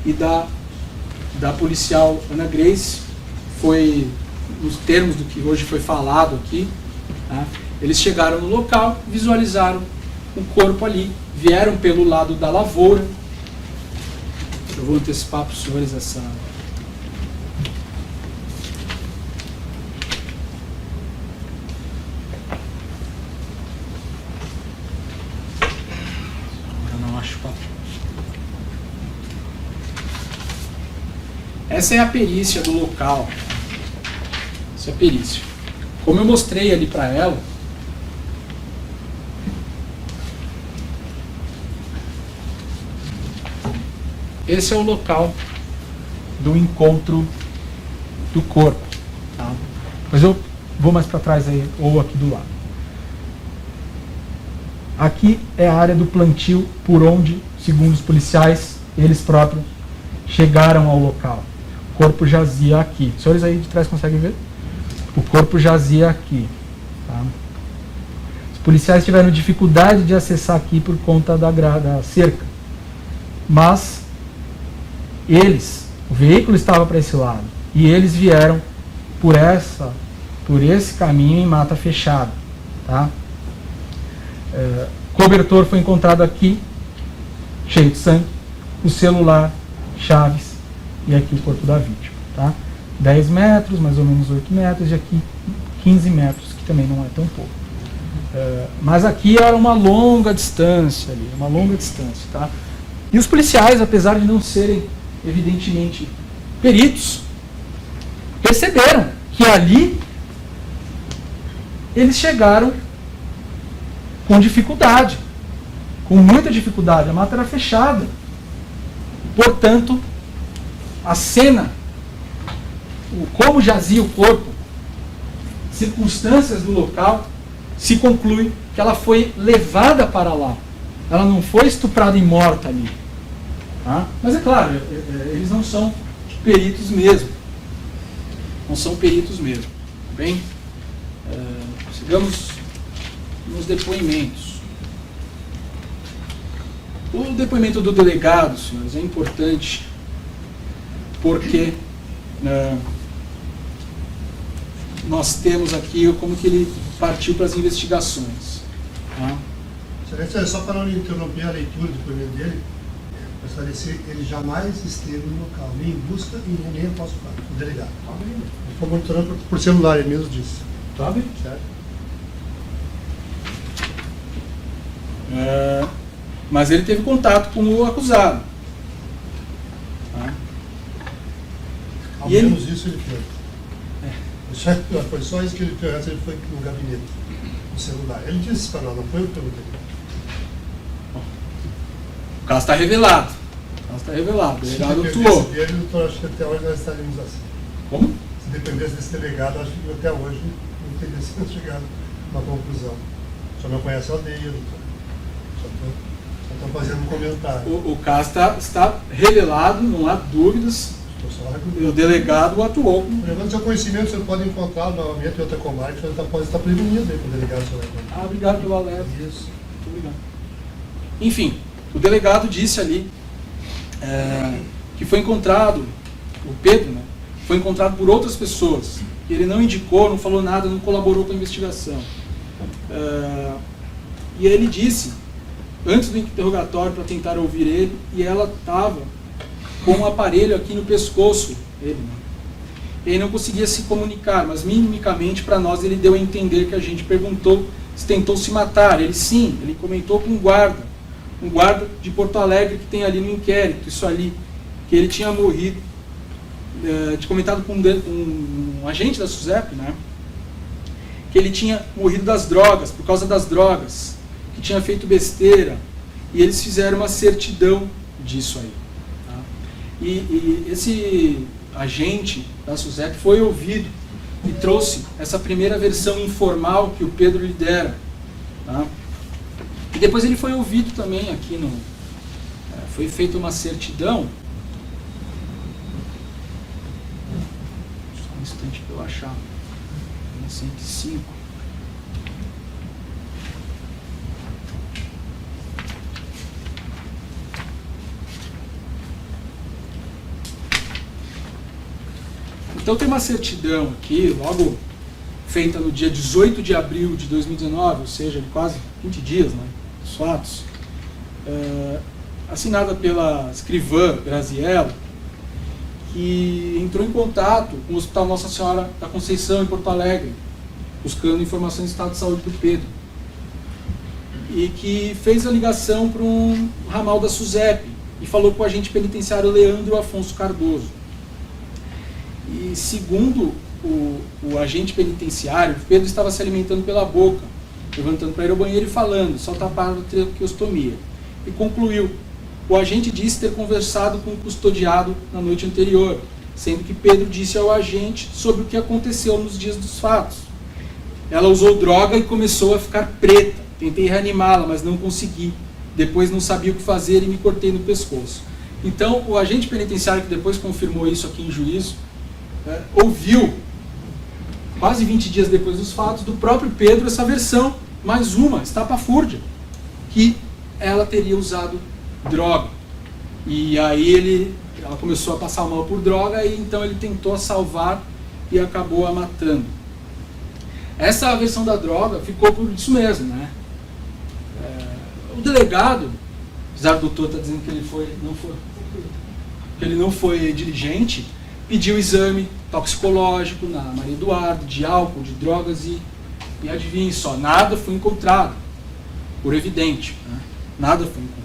e da policial Ana Grace foi nos termos do que hoje foi falado aqui. Tá? Eles chegaram no local, visualizaram um corpo ali, vieram pelo lado da lavoura. Eu vou antecipar para os senhores essa... Eu não acho papel. Essa é a perícia do local. Essa é a perícia. Como eu mostrei ali para ela, esse é o local do encontro do corpo. Tá? Mas eu vou mais para trás aí, ou aqui do lado. Aqui é a área do plantio por onde, segundo os policiais, eles próprios chegaram ao local. O corpo jazia aqui. Os senhores aí de trás conseguem ver? O corpo jazia aqui. Tá? Os policiais tiveram dificuldade de acessar aqui por conta da cerca. Mas o veículo estava para esse lado. E eles vieram por esse caminho em mata fechada. Tá? Cobertor foi encontrado aqui, cheio de sangue. O celular, chaves e aqui o corpo da vítima. Tá? 10 metros, mais ou menos 8 metros, e aqui 15 metros, que também não é tão pouco. Mas aqui era uma longa distância ali, uma longa distância. Tá? E os policiais, apesar de não serem evidentemente peritos, perceberam que ali eles chegaram com dificuldade, com muita dificuldade. A mata era fechada. Portanto, a cena, como jazia o corpo, circunstâncias do local, se conclui que ela foi levada para lá. Ela não foi estuprada e morta ali. Tá? Mas é claro, eles não são peritos mesmo. Não são peritos mesmo. Bem, sigamos nos depoimentos. O depoimento do delegado, senhores, é importante porque nós temos aqui como que ele partiu para as investigações. Tá? Excelência, só para não interromper a leitura do depoimento dele, para esclarecer, ele jamais esteve no local, nem em busca e nem após o fato, o delegado. Ele foi monitorando por celular, ele mesmo disse. Tá bem? Certo? Mas ele teve contato com o acusado. Tá? Ao menos isso ele fez. Foi só isso que ele fez, antes ele foi no gabinete, no celular. Ele disse para nós, não foi eu que perguntei. O caso está revelado. O caso está revelado. O delegado atuou. Dele, doutor, acho que até hoje nós estaríamos assim. Como? Se dependesse desse delegado, acho que até hoje não teria sido chegado a uma conclusão. Só não conhece a aldeia, doutor. Só estou fazendo um comentário. O caso está revelado, não há dúvidas. O delegado atuou. Levando seu conhecimento, você pode encontrá-lo novamente em outra comarca, você pode estar prevenido aí com o delegado. Obrigado pelo alerta. Isso. Muito obrigado. Enfim, o delegado disse ali que foi encontrado, o Pedro, né, foi encontrado por outras pessoas. Ele não indicou, não falou nada, não colaborou com a investigação. E ele disse, antes do interrogatório, para tentar ouvir ele, e ela estava com um aparelho aqui no pescoço, ele não conseguia se comunicar, mas minimicamente para nós ele deu a entender que a gente perguntou se tentou se matar. Ele sim, ele comentou com um guarda de Porto Alegre que tem ali no inquérito, isso ali, que ele tinha morrido, tinha comentado com um agente da SUSEP, né, que ele tinha morrido das drogas, por causa das drogas, que tinha feito besteira, e eles fizeram uma certidão disso aí. E esse agente da SUSEP foi ouvido e trouxe essa primeira versão informal que o Pedro lhe dera. Tá? E depois ele foi ouvido também aqui no... foi feita uma certidão. Só um instante para eu achar. 105. Então tem uma certidão aqui, logo feita no dia 18 de abril de 2019, ou seja, de quase 20 dias, né, dos fatos, assinada pela escrivã Graziella, que entrou em contato com o Hospital Nossa Senhora da Conceição, em Porto Alegre, buscando informações do estado de saúde do Pedro, e que fez a ligação para um ramal da SUSEP, e falou com o agente penitenciário Leandro Afonso Cardoso. E segundo o agente penitenciário, Pedro estava se alimentando pela boca, levantando para ir ao banheiro e falando, só tapado de traqueostomia. E concluiu, o agente disse ter conversado com o custodiado na noite anterior, sendo que Pedro disse ao agente sobre o que aconteceu nos dias dos fatos. Ela usou droga e começou a ficar preta. Tentei reanimá-la, mas não consegui. Depois não sabia o que fazer e me cortei no pescoço. Então, o agente penitenciário, que depois confirmou isso aqui em juízo, ouviu, quase 20 dias depois dos fatos, do próprio Pedro essa versão, mais uma, estapafúrdia, que ela teria usado droga. E aí ela começou a passar mal por droga, e então ele tentou a salvar e acabou a matando. Essa versão da droga ficou por isso mesmo, né? O delegado, apesar do doutor estar dizendo que ele não foi diligente, pediu exame toxicológico na Maria Eduardo, de álcool, de drogas, e adivinhe só, nada foi encontrado, por evidente, né? Nada foi encontrado.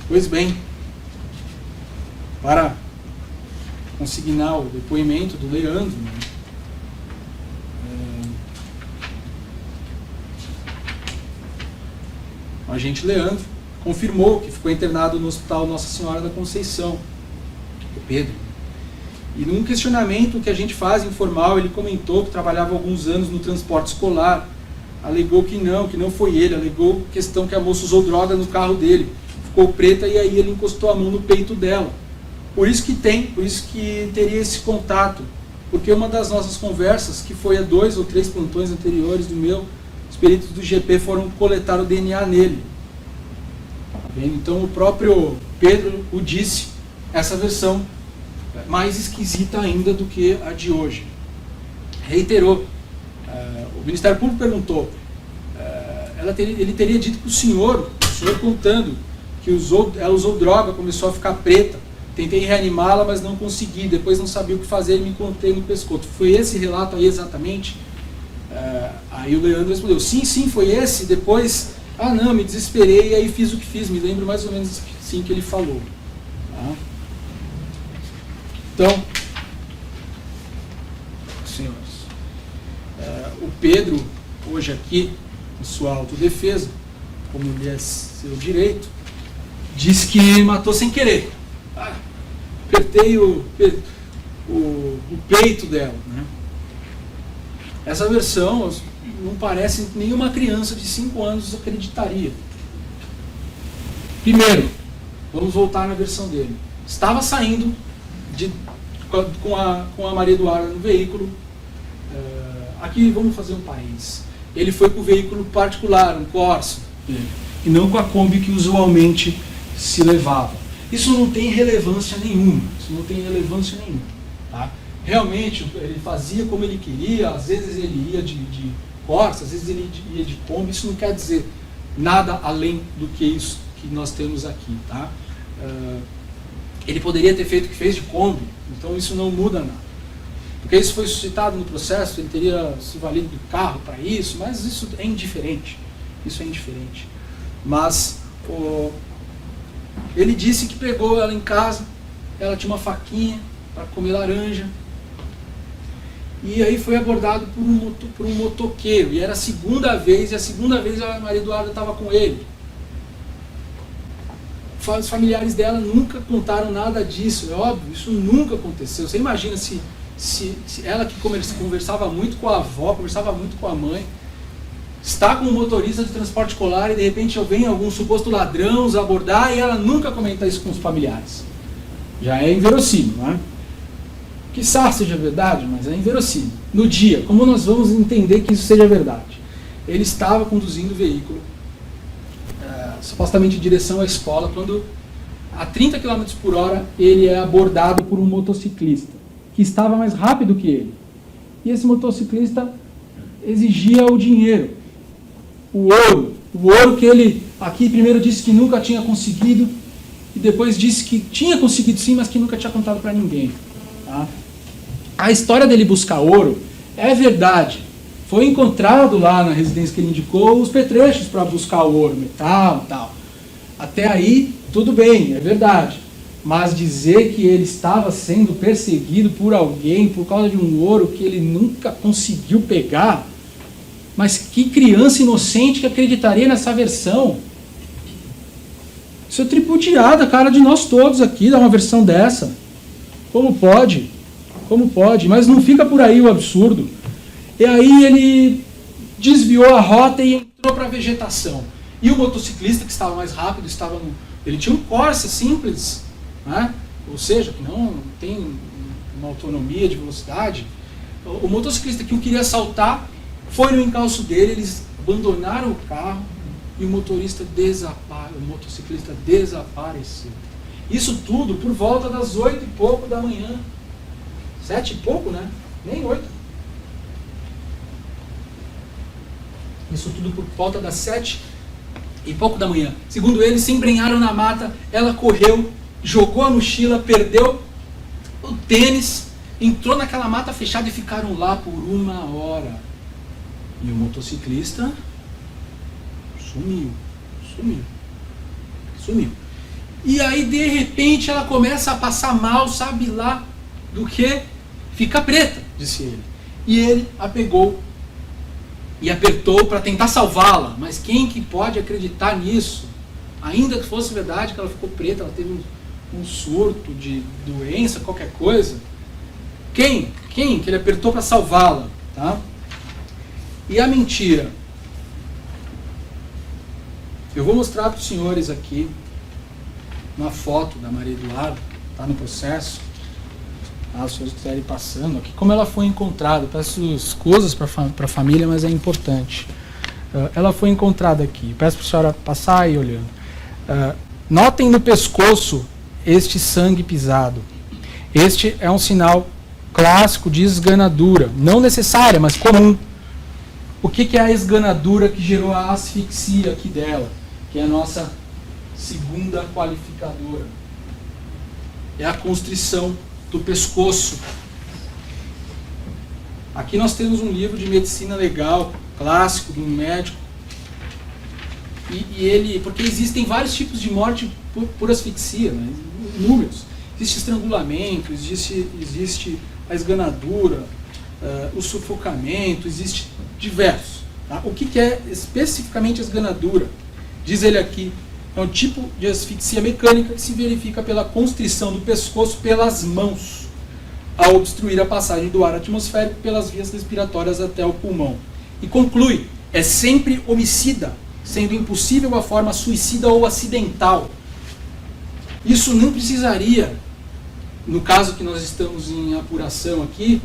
Pois bem, para consignar o depoimento do Leandro, né, o agente Leandro confirmou que ficou internado no Hospital Nossa Senhora da Conceição, o Pedro. E num questionamento que a gente faz informal, ele comentou que trabalhava há alguns anos no transporte escolar, alegou que não foi ele, alegou questão que a moça usou droga no carro dele, ficou preta e aí ele encostou a mão no peito dela. Por isso que teria esse contato, porque uma das nossas conversas, que foi a 2 ou 3 plantões anteriores do meu, os peritos do GP foram coletar o DNA nele. Tá vendo? Então o próprio Pedro o disse, essa versão mais esquisita ainda do que a de hoje. Reiterou, o Ministério Público perguntou, ele teria dito para o senhor contando que ela usou droga, começou a ficar preta, tentei reanimá-la, mas não consegui, depois não sabia o que fazer e me cortei no pescoço. Foi esse relato aí exatamente? Aí o Leandro respondeu, sim, foi esse, depois, não, me desesperei e aí fiz o que fiz, me lembro mais ou menos assim que ele falou. Tá? Então, senhores, o Pedro, hoje aqui, em sua autodefesa, como lhe é seu direito, disse que matou sem querer. Apertei o peito dela. Né? Essa versão não parece nenhuma criança de 5 anos acreditaria. Primeiro, vamos voltar na versão dele. Estava saindo com a Maria Eduarda no veículo. Aqui vamos fazer um país. Ele foi com o veículo particular, um Corsa, e não com a Kombi que usualmente se levava. Isso não tem relevância nenhuma. Tá? Realmente, ele fazia como ele queria, às vezes ele ia de Corsa, às vezes ele ia de Kombi, isso não quer dizer nada além do que isso que nós temos aqui. Tá? Ele poderia ter feito o que fez de Kombi, então isso não muda nada. Porque isso foi suscitado no processo, ele teria se valido do carro para isso, mas isso é indiferente. Mas ele disse que pegou ela em casa, ela tinha uma faquinha para comer laranja, e aí foi abordado por um motoqueiro, e era a segunda vez, e a segunda vez a Maria Eduarda estava com ele. Os familiares dela nunca contaram nada disso, é óbvio, isso nunca aconteceu. Você imagina se ela que conversava muito com a avó, conversava muito com a mãe, está com um motorista de transporte escolar e de repente vem algum suposto ladrão os abordar e ela nunca comenta isso com os familiares. Já é inverossímil, não é? Quiçá seja verdade, mas é inverossímil. No dia, como nós vamos entender que isso seja verdade? Ele estava conduzindo o veículo, supostamente em direção à escola, quando a 30 km por hora ele é abordado por um motociclista, que estava mais rápido que ele. E esse motociclista exigia o dinheiro, o ouro que ele aqui primeiro disse que nunca tinha conseguido, e depois disse que tinha conseguido sim, mas que nunca tinha contado para ninguém. Tá? A história dele buscar ouro é verdade. Foi encontrado lá na residência que ele indicou os petrechos para buscar o ouro, metal e tal. Até aí, tudo bem, é verdade. Mas dizer que ele estava sendo perseguido por alguém por causa de um ouro que ele nunca conseguiu pegar, mas que criança inocente que acreditaria nessa versão? Isso é tripudiar da cara de nós todos aqui, dar uma versão dessa. Como pode? Como pode? Mas não fica por aí o absurdo. E aí ele desviou a rota e entrou para a vegetação. E o motociclista que estava mais rápido, ele tinha um Corsa simples, né? Ou seja, que não tem uma autonomia de velocidade. O motociclista que o queria assaltar foi no encalço dele, eles abandonaram o carro e o motociclista desapareceu. Isso tudo por volta das 8 e pouco da manhã. 7 e pouco, né? Nem 8. Isso tudo por volta das 7 e pouco da manhã. Segundo eles, se embrenharam na mata, ela correu, jogou a mochila, perdeu o tênis, entrou naquela mata fechada e ficaram lá por 1 hora. E o motociclista sumiu. E aí, de repente, ela começa a passar mal, sabe lá do que? Fica preta, disse ele. E ele a pegou e apertou para tentar salvá-la. Mas quem que pode acreditar nisso? Ainda que fosse verdade que ela ficou preta, ela teve um surto de doença, qualquer coisa. Quem que ele apertou para salvá-la? Tá? E a mentira? Eu vou mostrar para os senhores aqui uma foto da Maria Eduarda, está no processo. Ah, os senhores quiserem ir passando aqui, como ela foi encontrada. Peço escusas para a família, mas é importante. Ela foi encontrada aqui. Peço para a senhora passar aí olhando. Notem no pescoço este sangue pisado. Este é um sinal clássico de esganadura, não necessária, mas comum. O que é a esganadura que gerou a asfixia aqui dela, que é a nossa segunda qualificadora? É a constrição do pescoço. Aqui nós temos um livro de medicina legal, clássico, de um médico. E ele, porque existem vários tipos de morte por asfixia, né? Inúmeros. Existe estrangulamento, existe a esganadura, o sufocamento, existe diversos. Tá? O que é especificamente a esganadura? Diz ele aqui, é um tipo de asfixia mecânica que se verifica pela constrição do pescoço pelas mãos, ao obstruir a passagem do ar atmosférico pelas vias respiratórias até o pulmão. E conclui, é sempre homicida, sendo impossível a forma suicida ou acidental. Isso não precisaria, no caso que nós estamos em apuração aqui,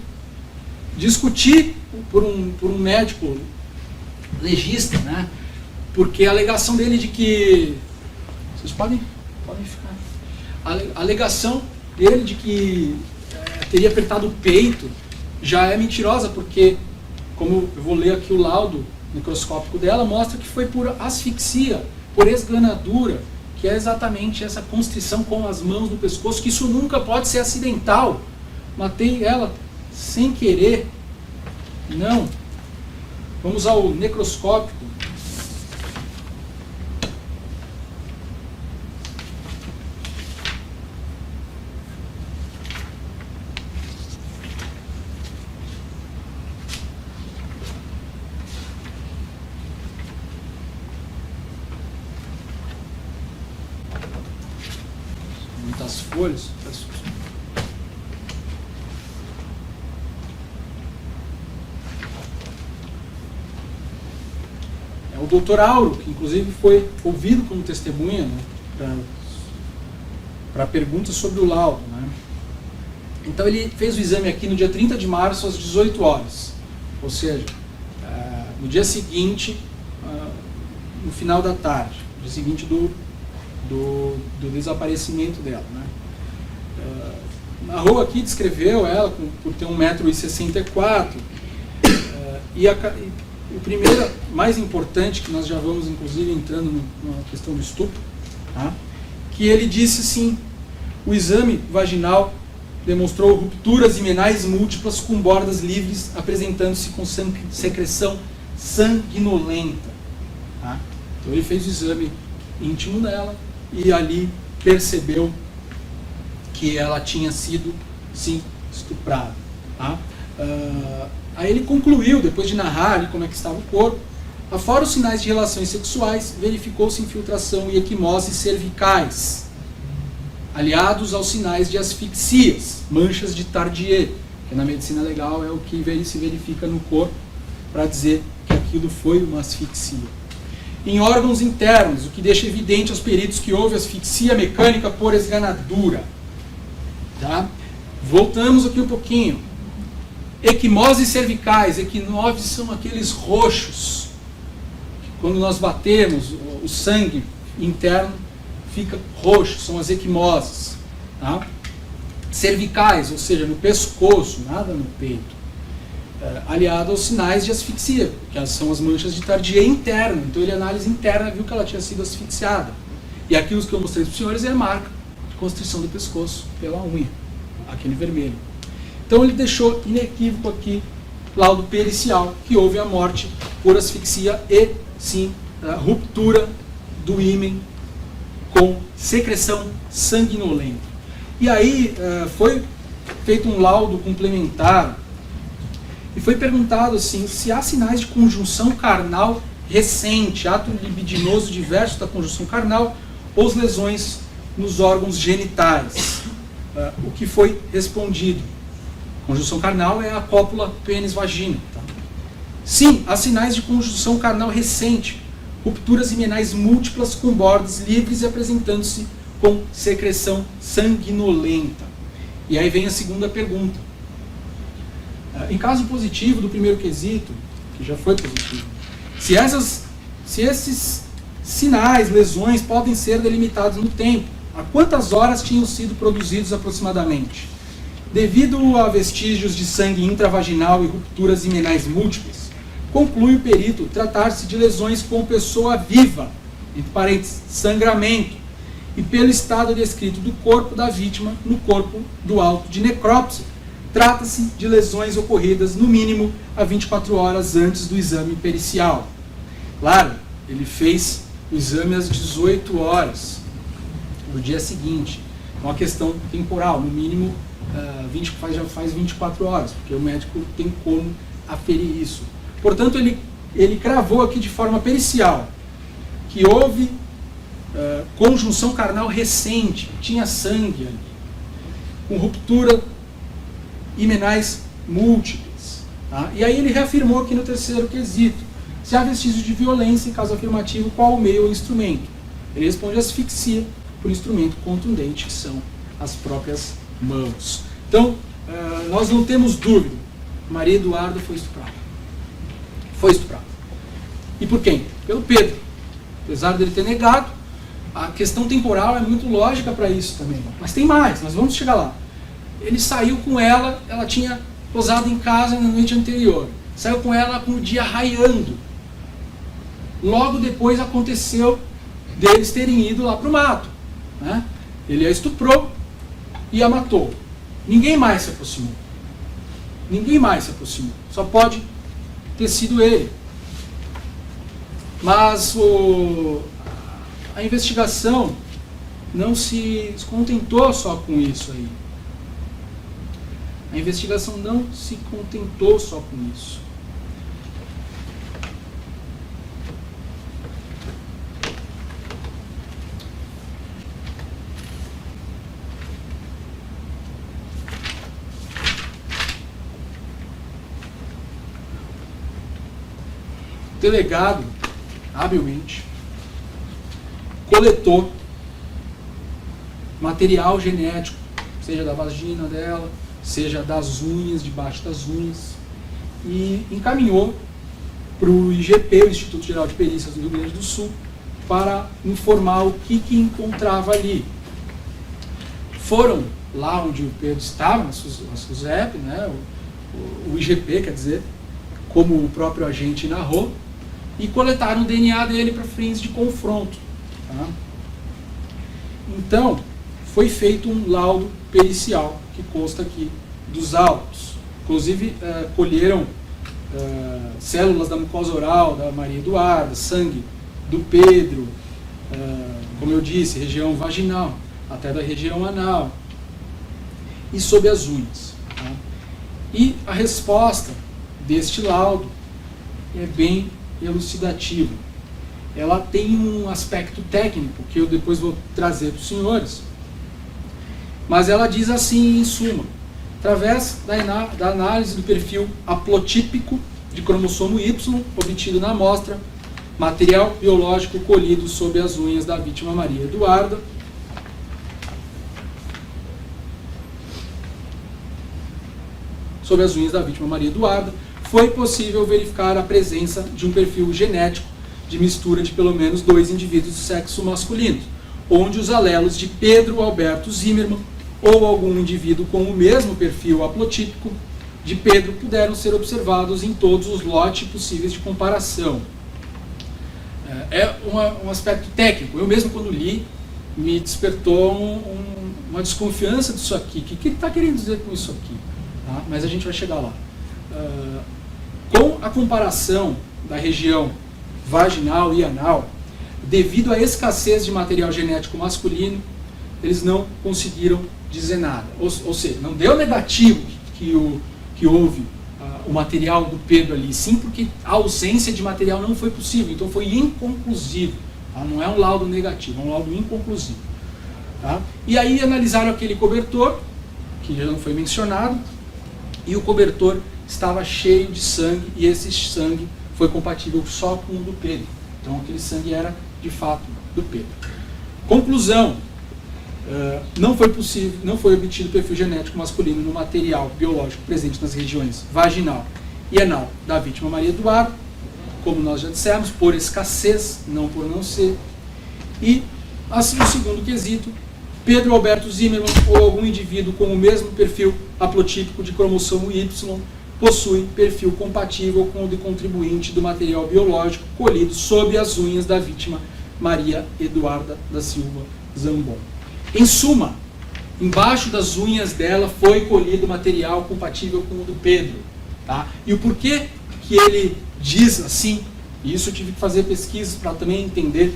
discutir por um médico legista, né? Porque a alegação dele de que... Vocês podem ficar. A alegação dele de que teria apertado o peito já é mentirosa, porque, como eu vou ler aqui o laudo microscópico dela, mostra que foi por asfixia, por esganadura, que é exatamente essa constrição com as mãos no pescoço, que isso nunca pode ser acidental. Matei ela sem querer. Não. Vamos ao necroscópico. folhas. É o Dr. Auro, que inclusive foi ouvido como testemunha, né, para perguntas sobre o laudo. Né. Então ele fez o exame aqui no dia 30 de março às 18 horas, ou seja, no dia seguinte, no final da tarde, no dia seguinte do desaparecimento dela. Né. Narrou aqui, descreveu ela por ter 1,64 m, e o primeiro, mais importante, que nós já vamos inclusive entrando na questão do estupro, tá? Que ele disse assim: o exame vaginal demonstrou rupturas imenais múltiplas com bordas livres, apresentando-se com secreção sanguinolenta. Tá? Então ele fez o exame íntimo dela e ali percebeu que ela tinha sido, sim, estuprada. Tá? Aí ele concluiu, depois de narrar ali como é que estava o corpo, afora os sinais de relações sexuais, verificou-se infiltração e equimose cervicais, aliados aos sinais de asfixias, manchas de Tardier, que na medicina legal é o que se verifica no corpo para dizer que aquilo foi uma asfixia. Em órgãos internos, o que deixa evidente aos peritos que houve asfixia mecânica por esganadura. Tá? Voltamos aqui um pouquinho. Equimoses cervicais. Equimoses são aqueles roxos. Quando nós batemos, o sangue interno fica roxo, são as equimoses. Tá? Cervicais, ou seja, no pescoço, nada no peito. Aliado aos sinais de asfixia, que são as manchas de Tardier interno. Então ele, análise interna, viu que ela tinha sido asfixiada. E aqui os que eu mostrei para os senhores é a marca de constrição do pescoço pela unha, aquele vermelho. Então ele deixou inequívoco aqui, laudo pericial, que houve a morte por asfixia e, sim, a ruptura do ímen com secreção sanguinolenta. E aí foi feito um laudo complementar e foi perguntado assim, se há sinais de conjunção carnal recente, ato libidinoso diverso da conjunção carnal ou lesões nos órgãos genitais. O que foi respondido? Conjunção carnal é a cópula pênis-vagina. Tá? Sim, há sinais de conjunção carnal recente, rupturas imenais múltiplas com bordas livres e apresentando-se com secreção sanguinolenta. E aí vem a segunda pergunta. Em caso positivo do primeiro quesito, que já foi positivo, se esses sinais, lesões, podem ser delimitados no tempo, a quantas horas tinham sido produzidos aproximadamente? Devido a vestígios de sangue intravaginal e rupturas imenais múltiplas, conclui o perito tratar-se de lesões com pessoa viva, entre parênteses, sangramento, e pelo estado descrito do corpo da vítima no corpo do auto de necrópsia, trata-se de lesões ocorridas no mínimo a 24 horas antes do exame pericial. Claro, ele fez o exame às 18 horas do dia seguinte. É uma questão temporal, no mínimo já faz 24 horas, porque o médico tem como aferir isso. Portanto, ele cravou aqui de forma pericial que houve conjunção carnal recente, tinha sangue ali, com ruptura imenais múltiplas. Tá? E aí ele reafirmou aqui no terceiro quesito, se há vestígios de violência, em caso afirmativo, qual o meio ou instrumento? Ele responde asfixia por instrumento contundente, que são as próprias mãos. Então, nós não temos dúvida, Maria Eduarda foi estuprada. Foi estuprada. E por quem? Pelo Pedro. Apesar dele ter negado, a questão temporal é muito lógica para isso também. Mas tem mais, nós vamos chegar lá. Ele saiu com ela, ela tinha posado em casa na noite anterior. Saiu com ela com o dia raiando. Logo depois aconteceu deles terem ido lá para o mato. Né? Ele a estuprou e a matou. Ninguém mais se aproximou. Ninguém mais se aproximou. Só pode ter sido ele. Mas a investigação não se contentou só com isso aí. A investigação não se contentou só com isso. delegado, habilmente, coletou material genético, seja da vagina dela, seja das unhas, debaixo das unhas, e encaminhou para o IGP, o Instituto Geral de Perícias do Rio Grande do Sul, para informar o que encontrava ali. Foram lá onde o Pedro estava, na SUSEP, né, o IGP, quer dizer, como o próprio agente narrou, e coletaram o DNA dele para fins de confronto. Tá? Então, foi feito um laudo pericial, que consta aqui dos autos. Inclusive, colheram células da mucosa oral da Maria Eduarda, sangue do Pedro, como eu disse, região vaginal, até da região anal, e sob as unhas. Tá? E a resposta deste laudo é bem elucidativa. Ela tem um aspecto técnico que eu depois vou trazer para os senhores, mas ela diz assim, em suma: através da análise do perfil haplotípico de cromossomo Y obtido na amostra, material biológico colhido sob as unhas da vítima Maria Eduarda, foi possível verificar a presença de um perfil genético de mistura de pelo menos 2 indivíduos do sexo masculino, onde os alelos de Pedro Alberto Zimmermann ou algum indivíduo com o mesmo perfil haplotípico de Pedro puderam ser observados em todos os lotes possíveis de comparação. É um aspecto técnico. Eu mesmo, quando li, me despertou uma desconfiança disso aqui. O que ele está querendo dizer com isso aqui? Tá? Mas a gente vai chegar lá. Com a comparação da região vaginal e anal, devido à escassez de material genético masculino, eles não conseguiram dizer nada. Ou seja, não deu negativo que houve o material do Pedro ali, sim, porque a ausência de material não foi possível, então foi inconclusivo. Tá? Não é um laudo negativo, é um laudo inconclusivo. Tá? E aí analisaram aquele cobertor, que já não foi mencionado, e o cobertor estava cheio de sangue, e esse sangue foi compatível só com o do Pedro. Então aquele sangue era, de fato, do Pedro. Conclusão: não foi obtido perfil genético masculino no material biológico presente nas regiões vaginal e anal da vítima Maria Eduarda, como nós já dissemos, por escassez, não por não ser. E, assim, o segundo quesito: Pedro Alberto Zimmermann ou algum indivíduo com o mesmo perfil haplotípico de cromossomo Y possui perfil compatível com o do contribuinte do material biológico colhido sob as unhas da vítima Maria Eduarda da Silva Zambon. Em suma, embaixo das unhas dela foi colhido material compatível com o do Pedro. Tá? E o porquê que ele diz assim, e isso eu tive que fazer pesquisas para também entender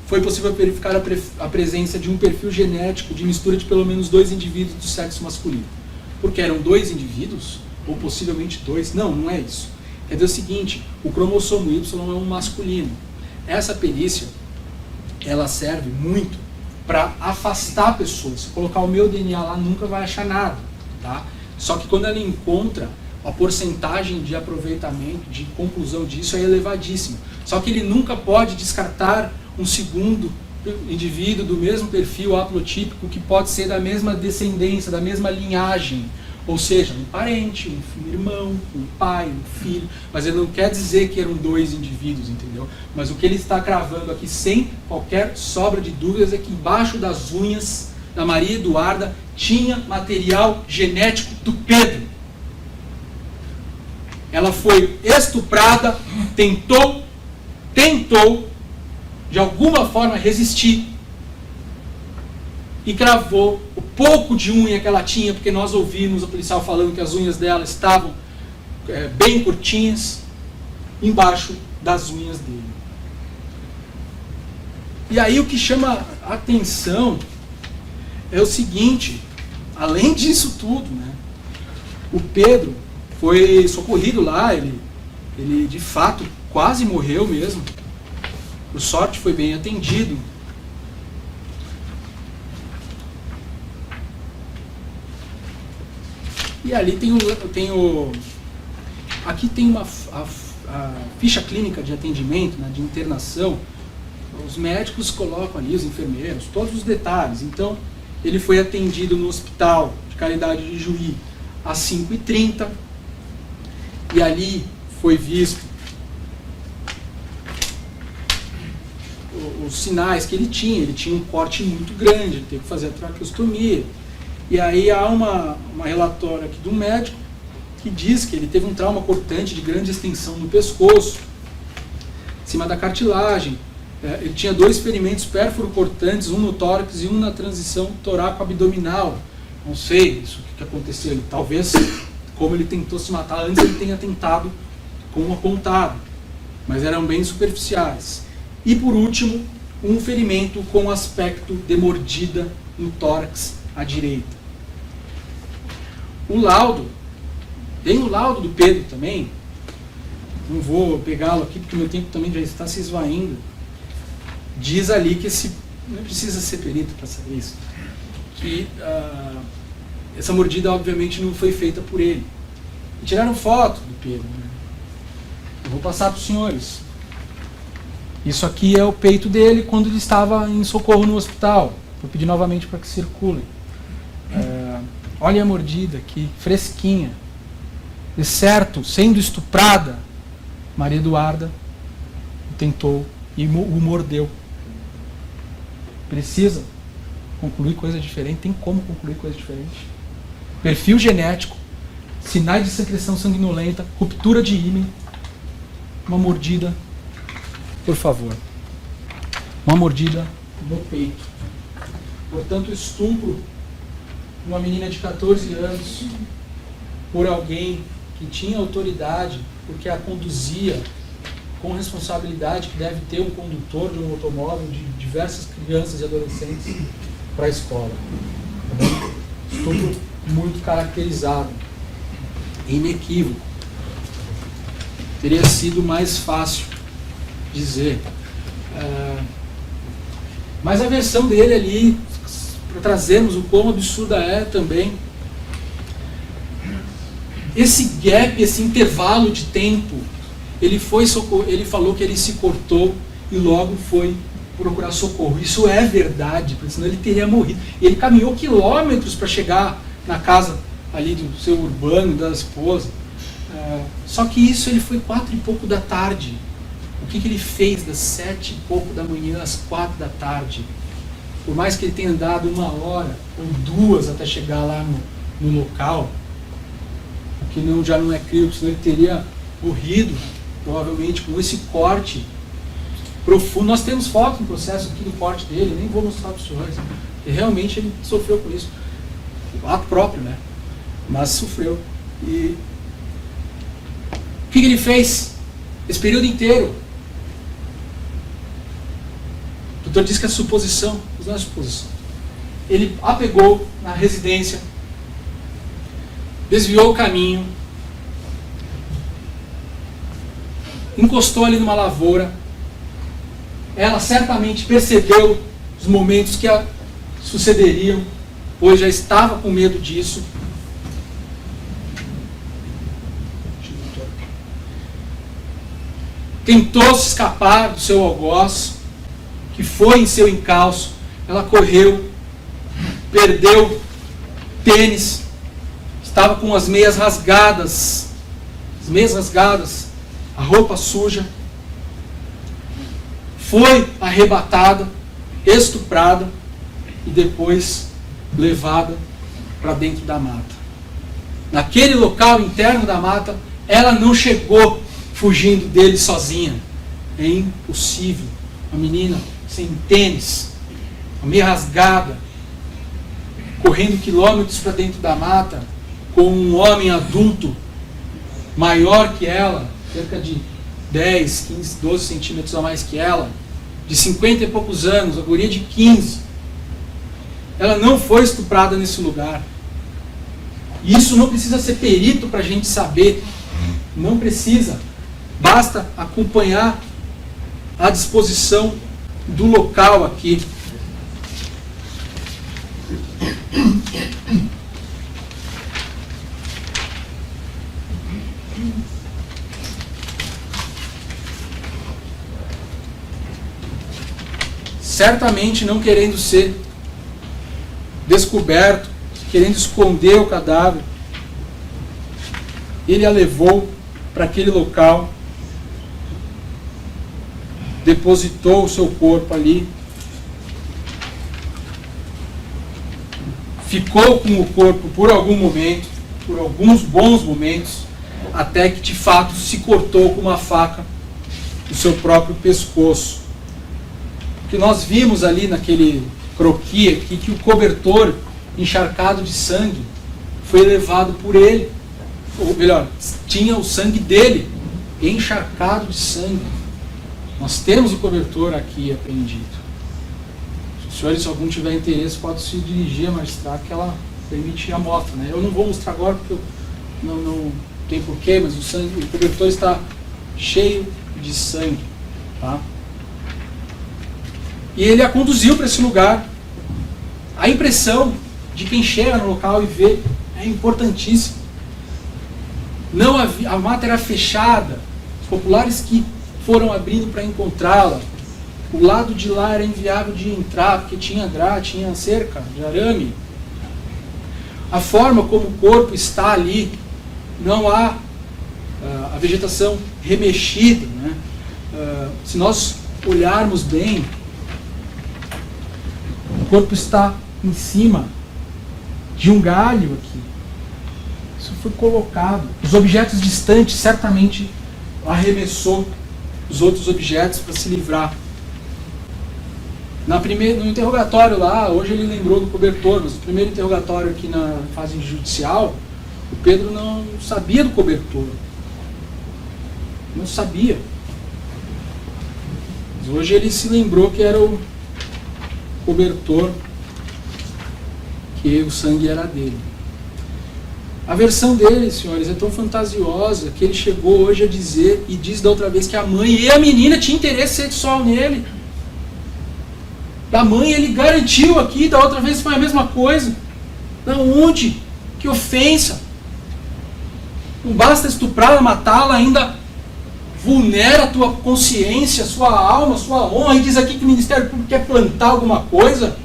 foi possível verificar a presença de um perfil genético de mistura de pelo menos 2 indivíduos do sexo masculino. Porque eram 2 indivíduos, ou possivelmente 2, não é isso. Quer dizer o seguinte: o cromossomo Y é um masculino. Essa perícia, ela serve muito para afastar pessoas. Se colocar o meu DNA lá, nunca vai achar nada. Tá? Só que quando ela encontra, a porcentagem de aproveitamento, de conclusão disso é elevadíssima. Só que ele nunca pode descartar um segundo indivíduo do mesmo perfil haplotípico que pode ser da mesma descendência, da mesma linhagem. Ou seja, um parente, um irmão, um pai, um filho. Mas ele não quer dizer que eram 2 indivíduos, entendeu? Mas o que ele está cravando aqui, sem qualquer sobra de dúvidas, é que embaixo das unhas da Maria Eduarda tinha material genético do Pedro. Ela foi estuprada, tentou de alguma forma resistir e cravou o pouco de unha que ela tinha, porque nós ouvimos o policial falando que as unhas dela estavam bem curtinhas, embaixo das unhas dele. E aí o que chama a atenção é o seguinte: além disso tudo, né, o Pedro foi socorrido lá, ele de fato quase morreu mesmo. Por sorte foi bem atendido. E ali aqui tem a ficha clínica de atendimento, né, de internação. Os médicos colocam ali, os enfermeiros, todos os detalhes. Então, ele foi atendido no Hospital de Caridade de Juí às 5h30, e ali foi visto os sinais que ele tinha um corte muito grande, ele teve que fazer a traqueostomia. E aí há uma relatória aqui do médico que diz que ele teve um trauma cortante de grande extensão no pescoço, em cima da cartilagem. Ele tinha 2 ferimentos pérfuro-cortantes, um no tórax e um na transição toraco-abdominal. Não sei isso que aconteceu. Ele, talvez, como ele tentou se matar antes, ele tenha tentado com um apontado, mas eram bem superficiais. E por último, um ferimento com aspecto de mordida no tórax à direita. O laudo, tem o laudo do Pedro também, não vou pegá-lo aqui porque o meu tempo também já está se esvaindo. Diz ali que não precisa ser perito para saber isso, que essa mordida obviamente não foi feita por ele. E tiraram foto do Pedro, né? Eu vou passar para os senhores. Isso aqui é o peito dele quando ele estava em socorro no hospital. Vou pedir novamente para que circulem. Olha a mordida aqui, fresquinha. De certo, sendo estuprada, Maria Eduarda tentou e o mordeu. Precisa concluir coisa diferente? Tem como concluir coisa diferente? Perfil genético, sinais de secreção sanguinolenta, ruptura de ímen, uma mordida, por favor, uma mordida no peito. Portanto, estupro de uma menina de 14 anos por alguém que tinha autoridade, porque a conduzia com responsabilidade que deve ter um condutor de um automóvel de diversas crianças e adolescentes para a escola. Estupro muito caracterizado, inequívoco. Teria sido mais fácil dizer. Mas a versão dele ali, para trazermos o quão absurda é também, esse gap, esse intervalo de tempo, ele falou que ele se cortou e logo foi procurar socorro. Isso é verdade, porque senão ele teria morrido. Ele caminhou quilômetros para chegar na casa ali do seu urbano, da esposa. Só que isso ele foi 4 e pouco da tarde. O que ele fez das 7 e pouco da manhã às 4 da tarde? Por mais que ele tenha andado 1 hora ou 2 até chegar lá no local, o que já não é crível, senão ele teria morrido, provavelmente com esse corte profundo. Nós temos foto no processo aqui do corte dele, nem vou mostrar para os senhores, porque realmente ele sofreu com isso. O ato próprio, né? Mas sofreu. E o que ele fez esse período inteiro? O doutor disse que é suposição, mas não é suposição. Ele apegou na residência, desviou o caminho, encostou ali numa lavoura. Ela certamente percebeu os momentos que sucederiam, pois já estava com medo disso. Tentou se escapar do seu algoz, que foi em seu encalço. Ela correu, perdeu tênis, estava com as meias rasgadas, a roupa suja. Foi arrebatada, estuprada e depois levada para dentro da mata. Naquele local interno da mata, ela não chegou fugindo dele sozinha. É impossível. Uma menina sem tênis, a meia rasgada, correndo quilômetros para dentro da mata, com um homem adulto, maior que ela, cerca de 10, 15, 12 centímetros a mais que ela, de 50 e poucos anos, a guria de 15. Ela não foi estuprada nesse lugar. E isso não precisa ser perito para a gente saber. Não precisa. Basta acompanhar a disposição do local aqui. certamente não querendo ser descoberto, querendo esconder o cadáver, ele a levou para aquele local, depositou o seu corpo ali, ficou com o corpo por algum momento, por alguns bons momentos, até que de fato se cortou com uma faca o seu próprio pescoço. O que nós vimos ali naquele croquis aqui, que o cobertor encharcado de sangue foi levado por ele, ou melhor, tinha o sangue dele encharcado de sangue. Nós temos o cobertor aqui apreendido. Se os senhores, se algum tiver interesse, pode se dirigir à magistrada, que ela permite a mostra, né? Eu não vou mostrar agora porque não tem porquê, mas o cobertor está cheio de sangue, tá? E ele a conduziu para esse lugar. A impressão de quem chega no local e vê é importantíssima. Não havia, a mata era fechada, os populares que foram abrindo para encontrá-la, o lado de lá era inviável de entrar, porque tinha grade, tinha cerca de arame. A forma como o corpo está ali, não há a vegetação remexida, né? Se nós olharmos bem, o corpo está em cima de um galho aqui. Isso foi colocado. Os objetos distantes certamente arremessou os outros objetos para se livrar. No interrogatório lá, hoje ele lembrou do cobertor, mas no primeiro interrogatório aqui na fase judicial, o Pedro não sabia do cobertor. Não sabia. Mas hoje ele se lembrou que era o cobertor, que o sangue era dele. A versão dele, senhores, é tão fantasiosa que ele chegou hoje a dizer, e diz da outra vez, que a mãe e a menina tinham interesse sexual nele. Da mãe ele garantiu aqui, da outra vez foi a mesma coisa. Da onde? Que ofensa! Não basta estuprá-la, matá-la, ainda vulnera a tua consciência, a sua alma, a sua honra, e diz aqui que o Ministério Público quer plantar alguma coisa.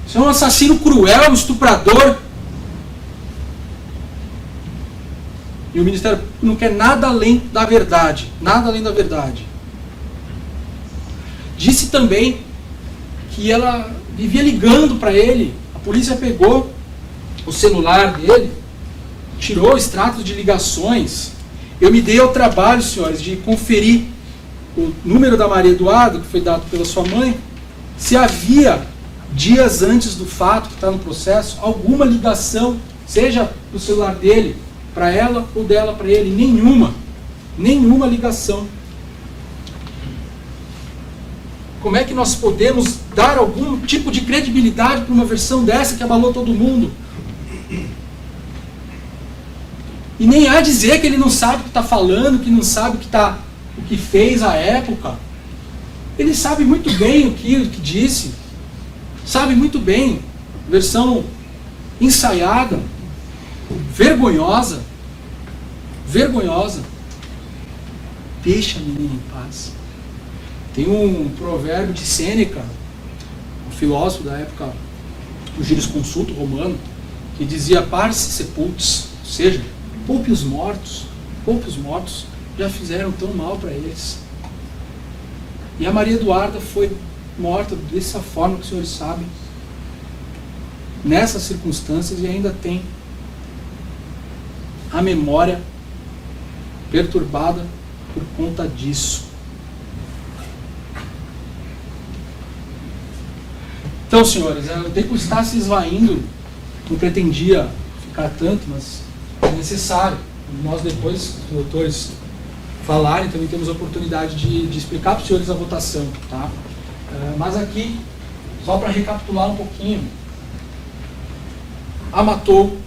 Você é um assassino cruel, um estuprador. E o Ministério Público não quer nada além da verdade. Nada além da verdade. Disse também que ela vivia ligando para ele. A polícia pegou o celular dele, tirou extratos de ligações. Eu me dei ao trabalho, senhores, de conferir o número da Maria Eduarda, que foi dado pela sua mãe, se havia, dias antes do fato, que está no processo, alguma ligação, seja do celular dele para ela ou dela para ele. Nenhuma ligação. Como é que nós podemos dar algum tipo de credibilidade para uma versão dessa que abalou todo mundo? E nem há dizer que ele não sabe o que está falando, que não sabe o que fez à época. Ele sabe muito bem o que disse. Sabe muito bem. Versão ensaiada, vergonhosa. Vergonhosa. Deixa a menina em paz. Tem um provérbio de Sêneca, um filósofo da época do jurisconsulto romano, que dizia: parce sepultus, ou seja, poupe os mortos, já fizeram tão mal para eles. E a Maria Eduarda foi morta dessa forma que os senhores sabem, nessas circunstâncias, e ainda tem a memória perturbada por conta disso. Então, senhores, o tempo está se esvaindo, não pretendia ficar tanto, mas é necessário. Nós depois, os doutores falarem, também temos a oportunidade de explicar para os senhores a votação, tá? Mas aqui, só para recapitular um pouquinho, a matou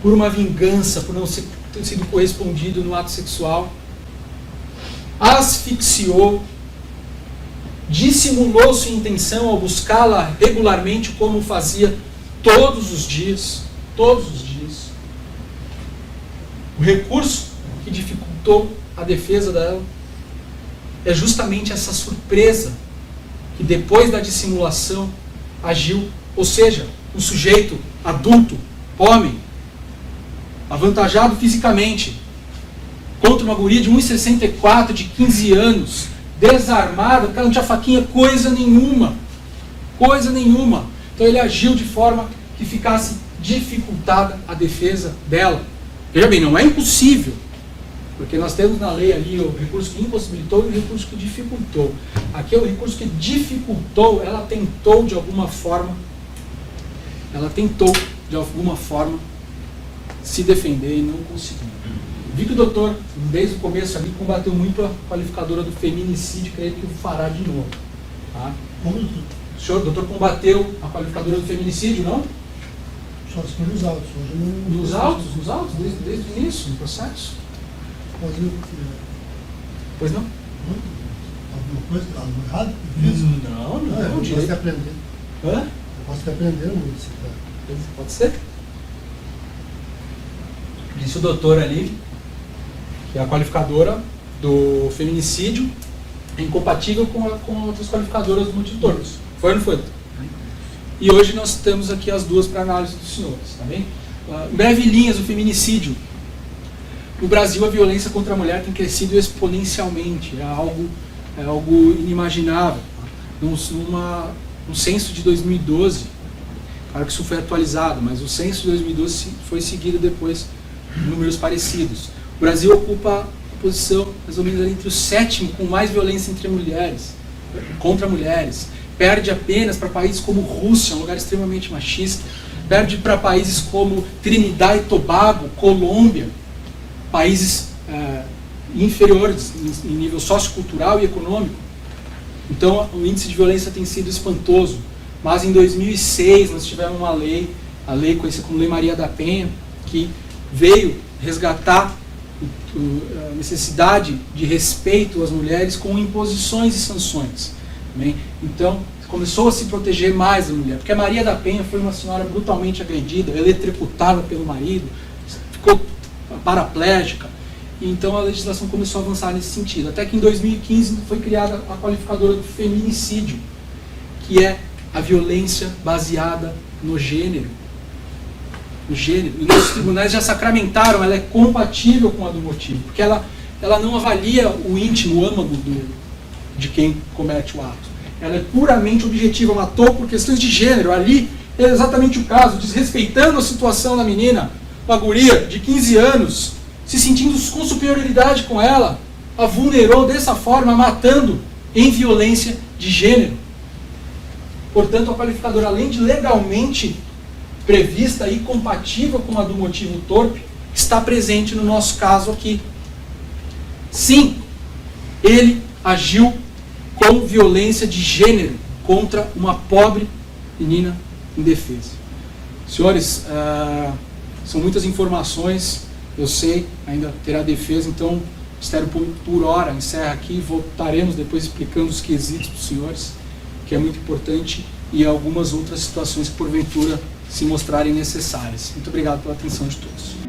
por uma vingança, por não ter sido correspondido no ato sexual, asfixiou, dissimulou sua intenção ao buscá-la regularmente, como fazia todos os dias. O recurso que dificultou a defesa dela é justamente essa surpresa que depois da dissimulação agiu, ou seja, um sujeito adulto, homem, avantajado fisicamente, contra uma guria de 1,64, de 15 anos, desarmada, porque ela não tinha faquinha, coisa nenhuma. Então ele agiu de forma que ficasse dificultada a defesa dela. Veja bem, não é impossível, porque nós temos na lei ali o recurso que impossibilitou e o recurso que dificultou. Aqui é o recurso que dificultou, ela tentou de alguma forma se defender e não conseguiu. Vi que o doutor, desde o começo ali, combateu muito a qualificadora do feminicídio, creio que o fará de novo. Tá? O senhor, doutor, combateu a qualificadora do feminicídio, não? Só se for nos autos. Nos autos, desde o início, no processo? Pois não? Alguma coisa, algo errado? Não, Eu posso direito. ter aprendido. Hã? Eu posso ter aprendido muito. Pode ser? Disse o doutor ali que a qualificadora do feminicídio é incompatível com outras qualificadoras do multitornos. Foi ou não foi? E hoje nós temos aqui as duas para análise dos senhores, tá bem? Em breve linhas, o feminicídio. No Brasil, a violência contra a mulher tem crescido exponencialmente. É algo inimaginável. No censo de 2012, claro que isso foi atualizado, mas o censo de 2012 foi seguido depois de números parecidos. O Brasil ocupa a posição mais ou menos ali entre o 7º com mais violência contra mulheres. Perde apenas para países como Rússia, um lugar extremamente machista. Perde para países como Trinidad e Tobago, Colômbia, países inferiores em nível sociocultural e econômico. Então o índice de violência tem sido espantoso. Mas em 2006 nós tivemos uma lei, a lei conhecida como Lei Maria da Penha, que veio resgatar a necessidade de respeito às mulheres com imposições e sanções. Bem, então começou a se proteger mais a mulher, porque a Maria da Penha foi uma senhora brutalmente agredida, eletrocutada pelo marido, ficou paraplégica, e então a legislação começou a avançar nesse sentido. Até que em 2015 foi criada a qualificadora do feminicídio, que é a violência baseada no gênero. E nossos tribunais já sacramentaram, ela é compatível com a do motivo, porque ela não avalia o íntimo, o âmago de quem comete o ato. Ela é puramente objetiva, matou por questões de gênero. Ali é exatamente o caso, desrespeitando a situação da menina, uma guria de 15 anos, se sentindo com superioridade com ela, a vulnerou dessa forma, matando em violência de gênero. Portanto, a qualificadora, além de legalmente prevista e compatível com a do motivo torpe, está presente no nosso caso aqui. Sim, ele agiu com violência de gênero contra uma pobre menina indefesa. Senhores, são muitas informações, eu sei, ainda terá defesa, então o Ministério Público por hora encerra aqui, voltaremos depois explicando os quesitos para os senhores, que é muito importante, e algumas outras situações que porventura se mostrarem necessárias. Muito obrigado pela atenção de todos.